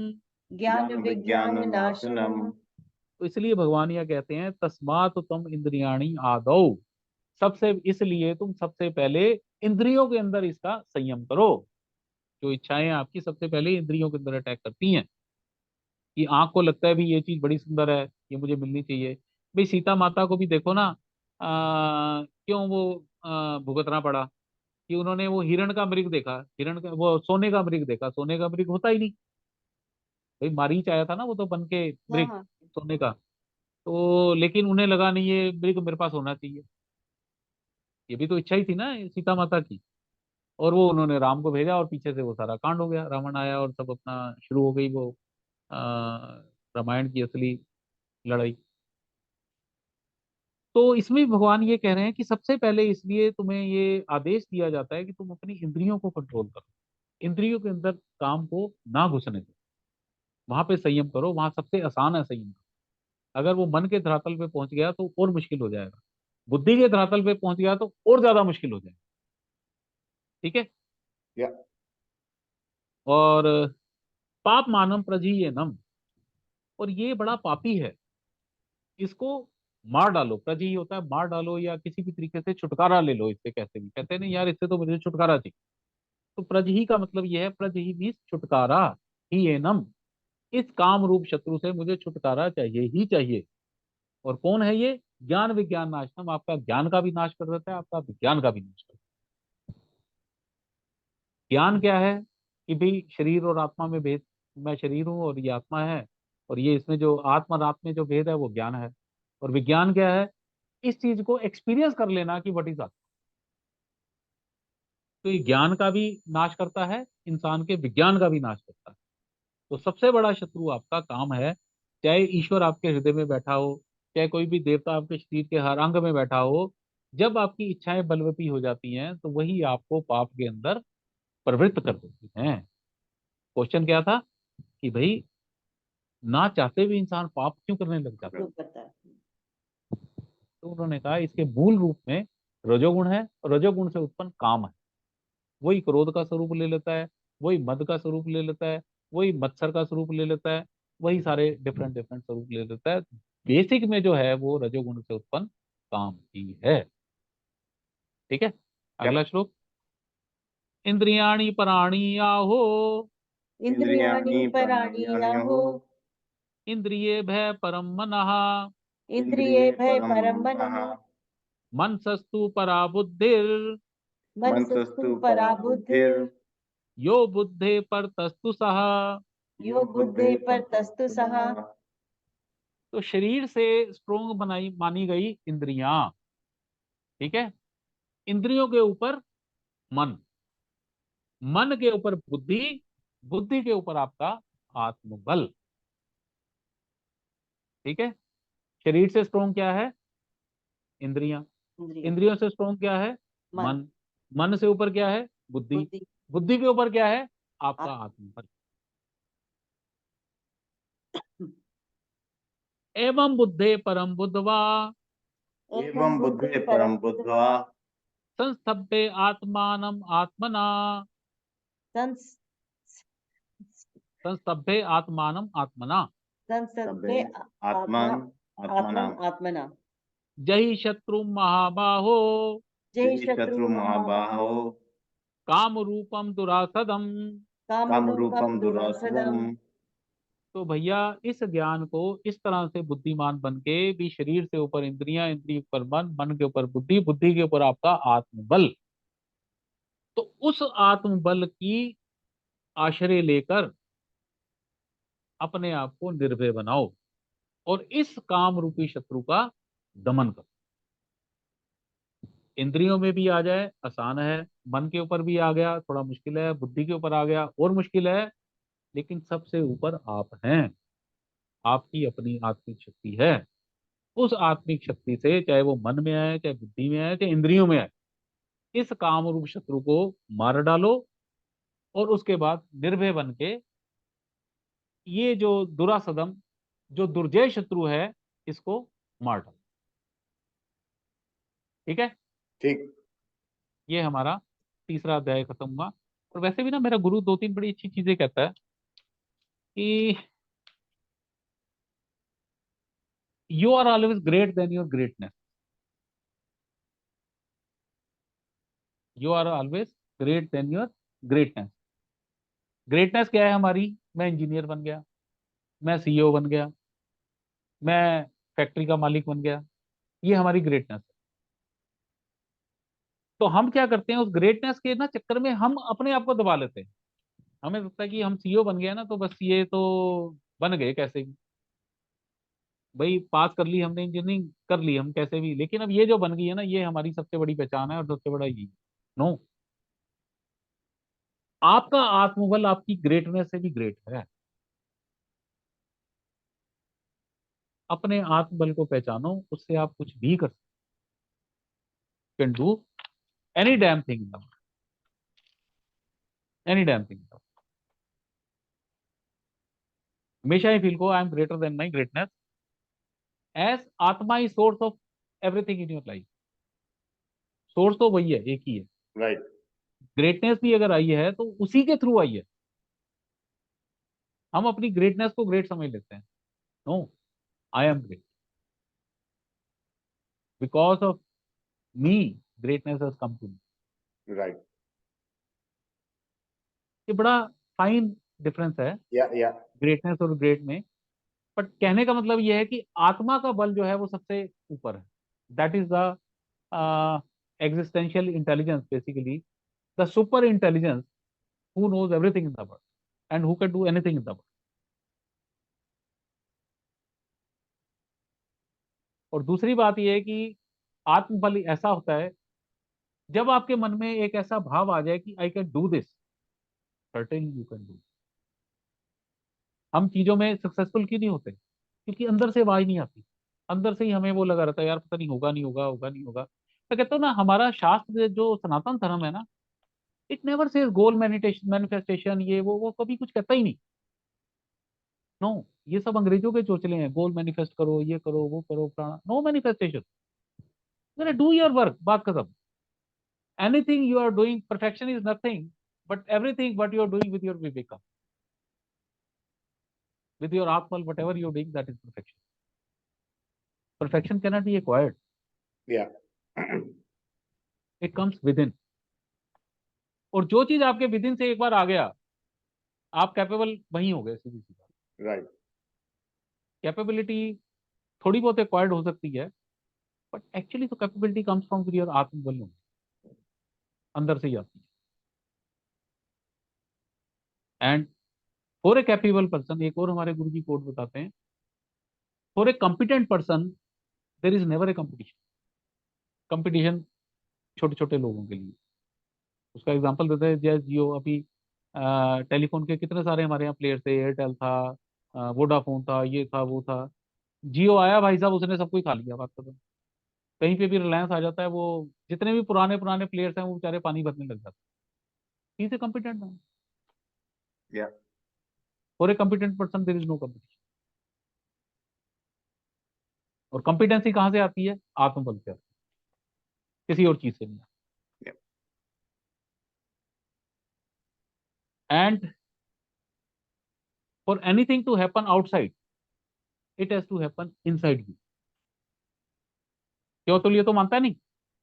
ज्ञान विज्ञान नाशनम। तो इसलिए भगवान यह कहते हैं तस्मात् तुम इंद्रियाणि आदौ, सबसे इसलिए तुम सबसे पहले इंद्रियों के अंदर इसका संयम करो। जो इच्छाएं आपकी सबसे पहले इंद्रियों के अंदर अटैक करती हैं, कि आंख को लगता है भी ये चीज बड़ी सुंदर है, ये मुझे मिलनी चाहिए। भाई सीता माता को भी देखो ना, क्यों वो भुगतना पड़ा, कि उन्होंने वो हिरण का मृग देखा, हिरण का वो सोने का मृग देखा, सोने का मृग होता ही नहीं। भाई मारीच आया था ना वो तो बन के हाँ मृग हाँ सोने का, तो लेकिन उन्हें लगा नहीं ये मृग मेरे पास होना चाहिए। ये भी तो इच्छा ही थी ना सीता माता की, और वो उन्होंने राम को भेजा और पीछे से वो सारा कांड हो गया, रावण आया और सब अपना शुरू हो गई वो अ, रामायण की असली लड़ाई। तो इसमें भगवान ये कह रहे हैं कि सबसे पहले इसलिए तुम्हें ये आदेश दिया जाता है कि तुम अपनी इंद्रियों को कंट्रोल करो, इंद्रियों के अंदर काम को ना घुसने दो, वहां पे संयम करो, वहां सबसे आसान है संयम। अगर वो मन के धरातल पे पहुंच गया तो और मुश्किल हो जाएगा, बुद्धि के धरातल पे पहुंच गया तो और ज्यादा मुश्किल हो जाएगा। ठीक है? या और पाप मानम प्रजीयनम, और ये बड़ा पापी है, इसको मार डालो। प्रज ही होता है मार डालो, या किसी भी तरीके से छुटकारा ले लो इससे, कैसे भी कहते हैं नहीं यार इससे तो मुझे छुटकारा चाहिए। तो प्रज ही का मतलब ये है, प्रज ही मीन्स छुटकारा, ही एनम, इस काम रूप शत्रु से मुझे छुटकारा चाहिए ही चाहिए। और कौन है ये? ज्ञान विज्ञान नाशनम, आपका ज्ञान का भी नाश कर देता है, आपका विज्ञान का भी नाश कर देता है। ज्ञान क्या है? कि भाई शरीर और आत्मा में भेद, मैं शरीर हूँ और ये आत्मा है, और ये इसमें जो आत्मा और आत्मा में जो भेद है वो ज्ञान है। और विज्ञान क्या है? इस चीज को एक्सपीरियंस कर लेना कि व्हाट इज आत्मा। तो ये ज्ञान का भी नाश करता है, इंसान के विज्ञान का भी नाश करता है। तो सबसे बड़ा शत्रु आपका काम है, चाहे ईश्वर आपके हृदय में बैठा हो, चाहे कोई भी देवता आपके शरीर के हर अंग में बैठा हो, जब आपकी इच्छाएं बलवती हो जाती हैं तो वही आपको पाप के अंदर प्रवृत्त कर देती हैं। क्वेश्चन क्या था कि भाई ना चाहते हुए इंसान पाप क्यों करने लग जाता है? क्यों करता है? तो उन्होंने कहा इसके मूल रूप में रजोगुण है, और रजोगुण से उत्पन्न काम है। वही क्रोध का स्वरूप ले लेता है, वही मद का स्वरूप ले लेता है, वही मत्सर का स्वरूप ले लेता है, वही सारे डिफरेंट डिफरेंट स्वरूप ले लेता है। बेसिक में जो है वो रजोगुण से उत्पन्न काम ही है। ठीक है, अगला श्लोक। इंद्रियाणि पराणि आहो, इंद्रियाणि पराणि आहो, इंद्रिये भय परम मनः, इंद्रिये भय परम मनः, मनसस्तु परा बुद्धिर, मनसस्तु परा बुद्धिर्, यो बुद्धे पर तस्तु सः। यो बुद्धे पर तस्तु सः। तो शरीर से स्ट्रोंग बनाई मानी गई इंद्रियां, ठीक है, इंद्रियों के ऊपर मन, मन के ऊपर बुद्धि, बुद्धि के ऊपर आपका आत्मबल। ठीक है, शरीर से स्ट्रोंग क्या है? इंद्रियां। इंद्रिय, इंद्रियों से स्ट्रोंग क्या है? मन, मन। मन से ऊपर क्या है? बुद्धि। बुद्धि, बुद्धि के ऊपर क्या है? आपका आत्मा। आत्मबल। एवं बुद्धे परम बुद्धवा, एवं बुद्धे परम बुद्ध्वा, संस्तभ्य आत्मानम आत्मना, संस संस्तभ्य आत्मानम आत्मना, संसर्गे आत्मान आत्मन आत्मना, आत्मना, जहि शत्रु महाबाहो, जय जय शत्रु शत्रु महाबाहो, काम रूपम दुरासदम। काम काम रूपम रूपम दुरासदम। दुरासदम। तो भैया इस ज्ञान को इस तरह से बुद्धिमान बन के भी, शरीर से ऊपर इंद्रियां, इंद्रिय के ऊपर मन, मन के ऊपर बुद्धि, बुद्धि के ऊपर आपका आत्मबल। तो उस आत्मबल की आश्रय लेकर अपने आप को निर्भय बनाओ, और इस काम रूपी शत्रु का दमन करो। इंद्रियों में भी आ जाए आसान है, मन के ऊपर भी आ गया थोड़ा मुश्किल है, बुद्धि के ऊपर आ गया और मुश्किल है, लेकिन सबसे ऊपर आप हैं। आपकी अपनी आत्मिक शक्ति है। उस आत्मिक शक्ति से, चाहे वो मन में आए, चाहे बुद्धि में आए, चाहे इंद्रियों में आए, इस काम रूप शत्रु को मार डालो, और उसके बाद निर्भय बन के ये जो दुरासदम, जो दुर्जय शत्रु है, इसको मार डालो। ठीक है, ठीक। ये हमारा तीसरा अध्याय खत्म हुआ। और वैसे भी ना मेरा गुरु दो तीन बड़ी अच्छी चीजें कहता है कि you are always great than your greatness. You are always great than your greatness. Greatness क्या है हमारी? मैं इंजीनियर बन गया, मैं सीईओ बन गया, मैं फैक्ट्री का मालिक बन गया, ये हमारी ग्रेटनेस है। तो हम क्या करते हैं, उस ग्रेटनेस के ना चक्कर में हम अपने आप को दबा लेते हैं। हमें लगता है कि हम सीईओ बन गए ना, तो बस ये तो बन गए कैसे भी, भाई पास कर ली हमने, इंजीनियरिंग कर ली हम कैसे भी, लेकिन अब ये जो बन गई है ना, ये हमारी सबसे बड़ी पहचान है और सबसे बड़ा ये। नो, आपका आत्मबल आपकी ग्रेटनेस से भी ग्रेट है। अपने आत्मबल को पहचानो, उससे आप कुछ भी कर सकते, can do any damn thing, any damn thing. हमेशा ही फील को I am greater than my greatness, as आत्मा is source of everything in your life. Source तो वही है, एक ही है। राइट। ग्रेटनेस भी अगर आई है तो उसी के थ्रू आई है। हम अपनी ग्रेटनेस को ग्रेट समझ लेते हैं, no, I am great, because of me greatness has come to me. Right. ये बड़ा फाइन डिफरेंस है Yeah. ग्रेटनेस और ग्रेट में। बट कहने का मतलब ये है कि आत्मा का बल जो है वो सबसे ऊपर है। That is the existential intelligence, basically the super intelligence who knows everything in the world and who can do anything in the world. और दूसरी बात यह है कि आत्मबल ऐसा होता है जब आपके मन में एक ऐसा भाव आ जाए कि I can do this, certainly you can do. हम चीजों में सक्सेसफुल क्यों नहीं होते? क्योंकि अंदर से आवाज नहीं आती, अंदर से ही हमें वो लगा रहता है यार पता नहीं होगा नहीं होगा, होगा नहीं होगा। मैं कहता हूँ ना, हमारा शास्त्र जो सनातन धर्म है ना, it never says goal manifestation manifestation, ये वो कभी कुछ कहता ही नहीं। नो, ये सब अंग्रेजों के चोचले हैं, गोल मैनिफेस्ट करो, ये करो, वो करो, प्राणा, no manifestation. Do your work, बात खत्म। Anything you are doing, perfection is nothing but everything what you are doing with your viveka, with your atmal, whatever you are doing, that is perfection. Perfection cannot be acquired, Yeah. it comes within. और जो चीज आपके within से एक बार आ गया, आप capable वहीं हो गए, सीधी सी बात। Right. कैपेबिलिटी थोड़ी बहुत एक्वायर्ड हो सकती है, बट एक्चुअली तो कैपेबिलिटी कम्स फ्रॉम योर आत्मबल, अंदर से ही आती है। And for a capable person, एक और हमारे गुरु जी कोट बताते हैं, for a competent person there is never a competition. Competition छोटे छोटे लोगों के लिए, उसका एग्जांपल देते हैं जैसे जियो। अभी टेलीफोन के कितने सारे हमारे यहाँ प्लेयर थे, एयरटेल था, वोडाफोन था, ये था वो था। जियो आया भाई साहब, उसने सबको ही खा लिया, बात खत्म। कहीं पे भी रिलायंस आ जाता है, वो जितने भी पुराने पुराने प्लेयर्स हैं वो बेचारे पानी भरने लग जाते हैं। Is a competent man. Yeah. For a competent person there is no competition. और कॉम्पिटेंसी कहाँ से आती है? आत्मबल से आती है, किसी और चीज से नहीं। Yeah. And for anything to happen outside, it has to happen inside you. क्यों? तो ये तो मानता नहीं।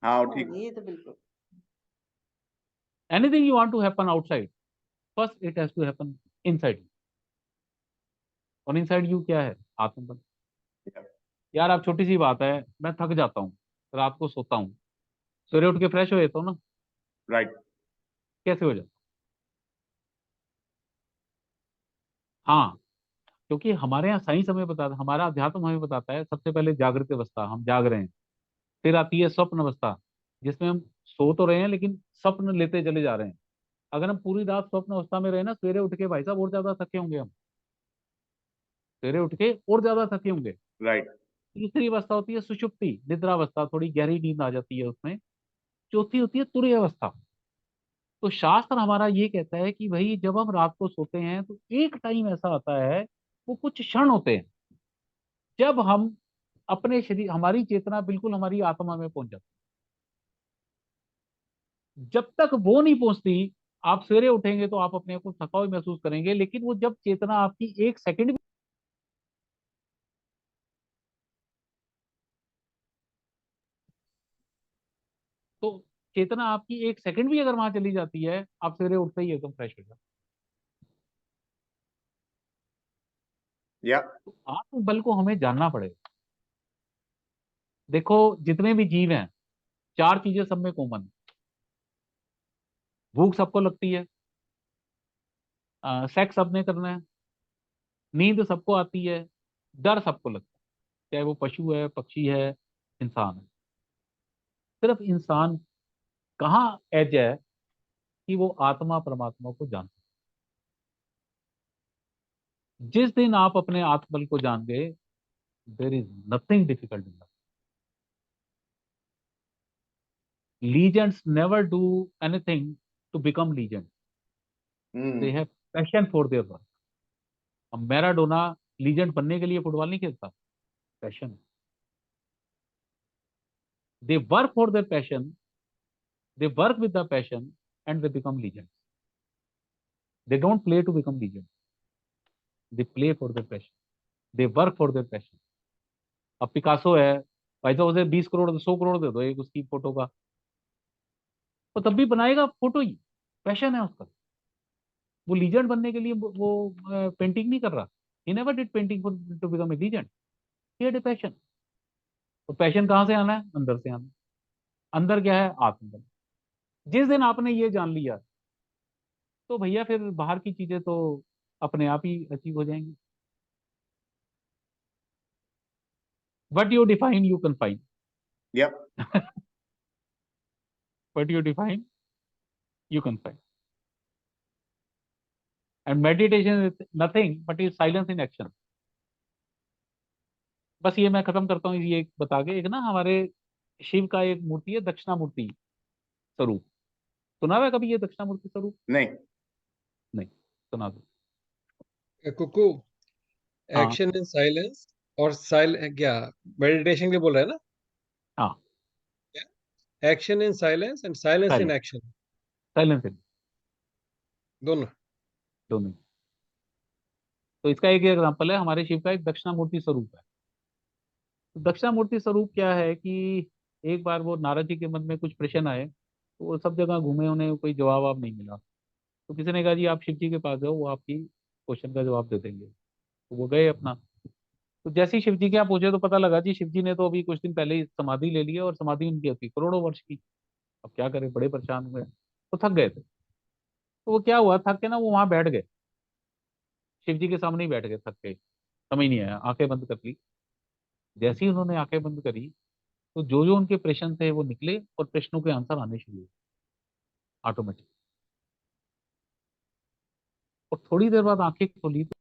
हाँ हाँ, ठीक। ये तो बिल्कुल। Anything you want to happen outside, first it has to happen inside you. और इनसाइड यू क्या है? आत्मबल। Yeah. यार आप छोटी सी बात है, मैं थक जाता हूँ, रात को सोता हूँ, सवेरे उठ के फ्रेश हो जाता हूँ ना। Right. कैसे हो जाता? हाँ, क्योंकि हमारे यहाँ साइंस हमें बताता, हमारा अध्यात्म हमें बताता है, सबसे पहले जागृत अवस्था, हम जाग रहे हैं। फिर आती है स्वप्न अवस्था, जिसमें हम सो तो रहे हैं लेकिन स्वप्न लेते चले जा रहे हैं। अगर हम पूरी रात स्वप्न अवस्था में रहे ना, सवेरे उठ के भाई साहब और ज्यादा थके होंगे हम, सवेरे उठ के और ज्यादा थके होंगे। Right. तीसरी अवस्था होती है सुषुप्ति, निद्रा अवस्था, थोड़ी गहरी नींद आ जाती है उसमें। चौथी होती है तुरय अवस्था। तो शास्त्र हमारा ये कहता है कि भाई जब हम रात को सोते हैं तो एक टाइम ऐसा आता है, वो कुछ क्षण होते हैं जब हम अपने शरीर, हमारी चेतना बिल्कुल हमारी आत्मा में पहुंच जाती है। जब तक वो नहीं पहुंचती, आप सवेरे उठेंगे तो आप अपने आप को थका हुआ महसूस करेंगे, लेकिन वो जब चेतना आपकी एक सेकंड, तो चेतना आपकी एक सेकंड भी अगर वहां चली जाती है, आप सवेरे उठते ही एकदम फ्रेश हो जाते। Yeah. तो आत्मबल को हमें जानना पड़ेगा। देखो, जितने भी जीव हैं, चार चीजें सब में कॉमन। भूख सबको लगती है, सेक्स सबने करना है, नींद सबको आती है, डर सबको लगता है, चाहे वो पशु है, पक्षी है, इंसान है। सिर्फ इंसान कहाँ एज है कि वो आत्मा परमात्मा को जानता है। जिस दिन आप अपने आत्मबल को जान गए, there is nothing difficult in life. Legends never do anything to become legend, they have passion for their work. अब मैराडोना लीजेंड बनने के लिए फुटबॉल नहीं खेलता, passion. They work for their passion, they work with the passion, and they become legends. They don't play to become legends, they play for their passion. They work for their passion. अब Picasso है, भाई साहब उसे 20 करोड़ 100 करोड़ दे दो एक उसकी photo का, वो तब भी बनाएगा फोटो ही, पैशन है उसका। वो लीजेंड बनने के लिए वो पेंटिंग नहीं कर रहा। He never did painting for to become a legend, he had a passion. तो पैशन कहाँ से आना है? अंदर से आना है। अंदर क्या है? आत्मबल। जिस दिन आपने ये जान लिया तो भैया फिर बाहर की चीजें तो अपने आप ही अचीव हो जाएंगी। What you define you can find, Yep. What you define you can find. And meditation is nothing but is silence in action. बस ये मैं खत्म करता हूँ ये एक बता के, एक ना हमारे शिव का एक मूर्ति है दक्षिणामूर्ति स्वरूप। सुना हुआ है कभी ये दक्षिणामूर्ति स्वरूप? नहीं। नहीं, सुना दो। कुकू, हाँ एक्शन इन साइलेंस और क्या मेडिटेशन के लिए बोल रहा है ना? हाँ, action in silence and silence in silence, action, silence इन दोनों। दोनों। तो इसका एक एग्जांपल है, हमारे शिव का एक दक्षिणामूर्ति स्वरूप है। तो दक्षिणामूर्ति स्वरूप क्या है कि एक बार वो नारद जी के मन में कुछ प्रश्न आए, तो वो सब जगह घूमे, उन्हें कोई जवाब आप नहीं मिला। तो किसी ने कहा जी आप शिव जी के पास जाओ, वो आपकी क्वेश्चन का जवाब दे देंगे। तो वो गए अपना। तो जैसे ही शिव जी के यहाँ पहुंचे तो पता लगा जी शिव जी ने तो अभी कुछ दिन पहले ही समाधि ले ली है, और समाधि उनकी थी करोड़ों वर्ष की। अब क्या करें, बड़े परेशान हुए, तो थक गए थे। तो वो क्या हुआ, थक के ना वो वहां बैठ गए, शिव जी के सामने ही बैठ गए थक के। समझ नहीं आया, आंखें बंद कर ली। जैसे ही उन्होंने आंखें बंद करी तो जो जो उनके प्रश्न थे वो निकले, और प्रश्नों के आंसर आने शुरू हुए ऑटोमेटिक। और थोड़ी देर बाद आंखें खोली तो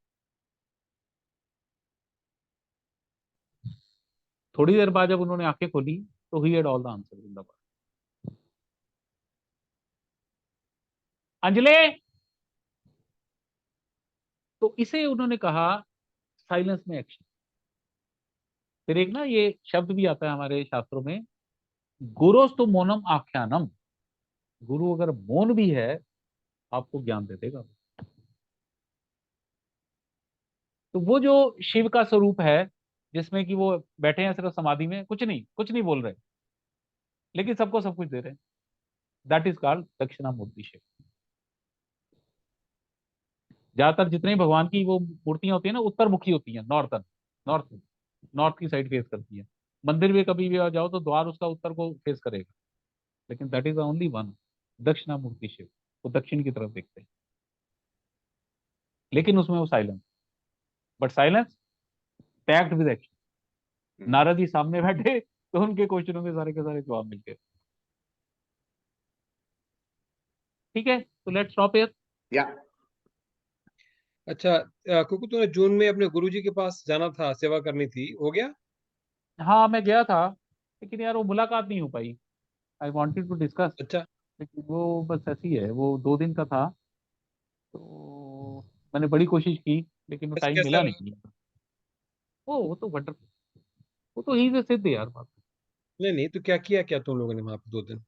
थोड़ी देर बाद जब उन्होंने आंखें खोली तो he had all the answer in the world. Anjali, तो इसे उन्होंने कहा साइलेंस में एक्शन। फिर एक ना ये शब्द भी आता है हमारे शास्त्रों में, गुरोस्तु मौनम आख्यानम। गुरु अगर मौन भी है आपको ज्ञान दे देगा। तो वो जो शिव का स्वरूप है, जिसमें कि वो बैठे हैं सिर्फ समाधि में, कुछ नहीं बोल रहे, लेकिन सबको सब कुछ दे रहे हैं, that is called Dakshinamurthy Shiva. ज्यादातर जितने भगवान की वो मूर्तियां होती है ना उत्तर मुखी होती हैं, नॉर्थ नॉर्थ की साइड फेस करती है। मंदिर में कभी भी आ जाओ तो द्वार उसका उत्तर को फेस करेगा, लेकिन that is only one, Dakshinamurthy Shiva. वो दक्षिण की तरफ देखते हैं, लेकिन उसमें वो silence, but silence packed with action. Narad ji सामने बैठे तो उनके क्वेश्चनों के सारे जवाब मिल गए। ठीक है, तो लेट्स स्टॉप हियर। Yeah. अच्छा, कुकू तूने जून में अपने गुरुजी के पास जाना था, सेवा करनी थी, हो गया? हाँ मैं गया था, लेकिन यार वो मुलाकात नहीं हो पाई। आई वांटेड टू डिस्कस, अच्छा। लेकिन वो बस ऐसी है, वो 2 दिन का था। तो मैंने बड़ी कोशिश की, लेकिन वो कैसा टाइम कैसा मिला रहा? नहीं। वो तो वंडरफुल, वो तो ही से सिद्ध यार बात। नहीं नहीं, तो क्या किया क्या तुम लोगों ने वहां पे 2 दिन?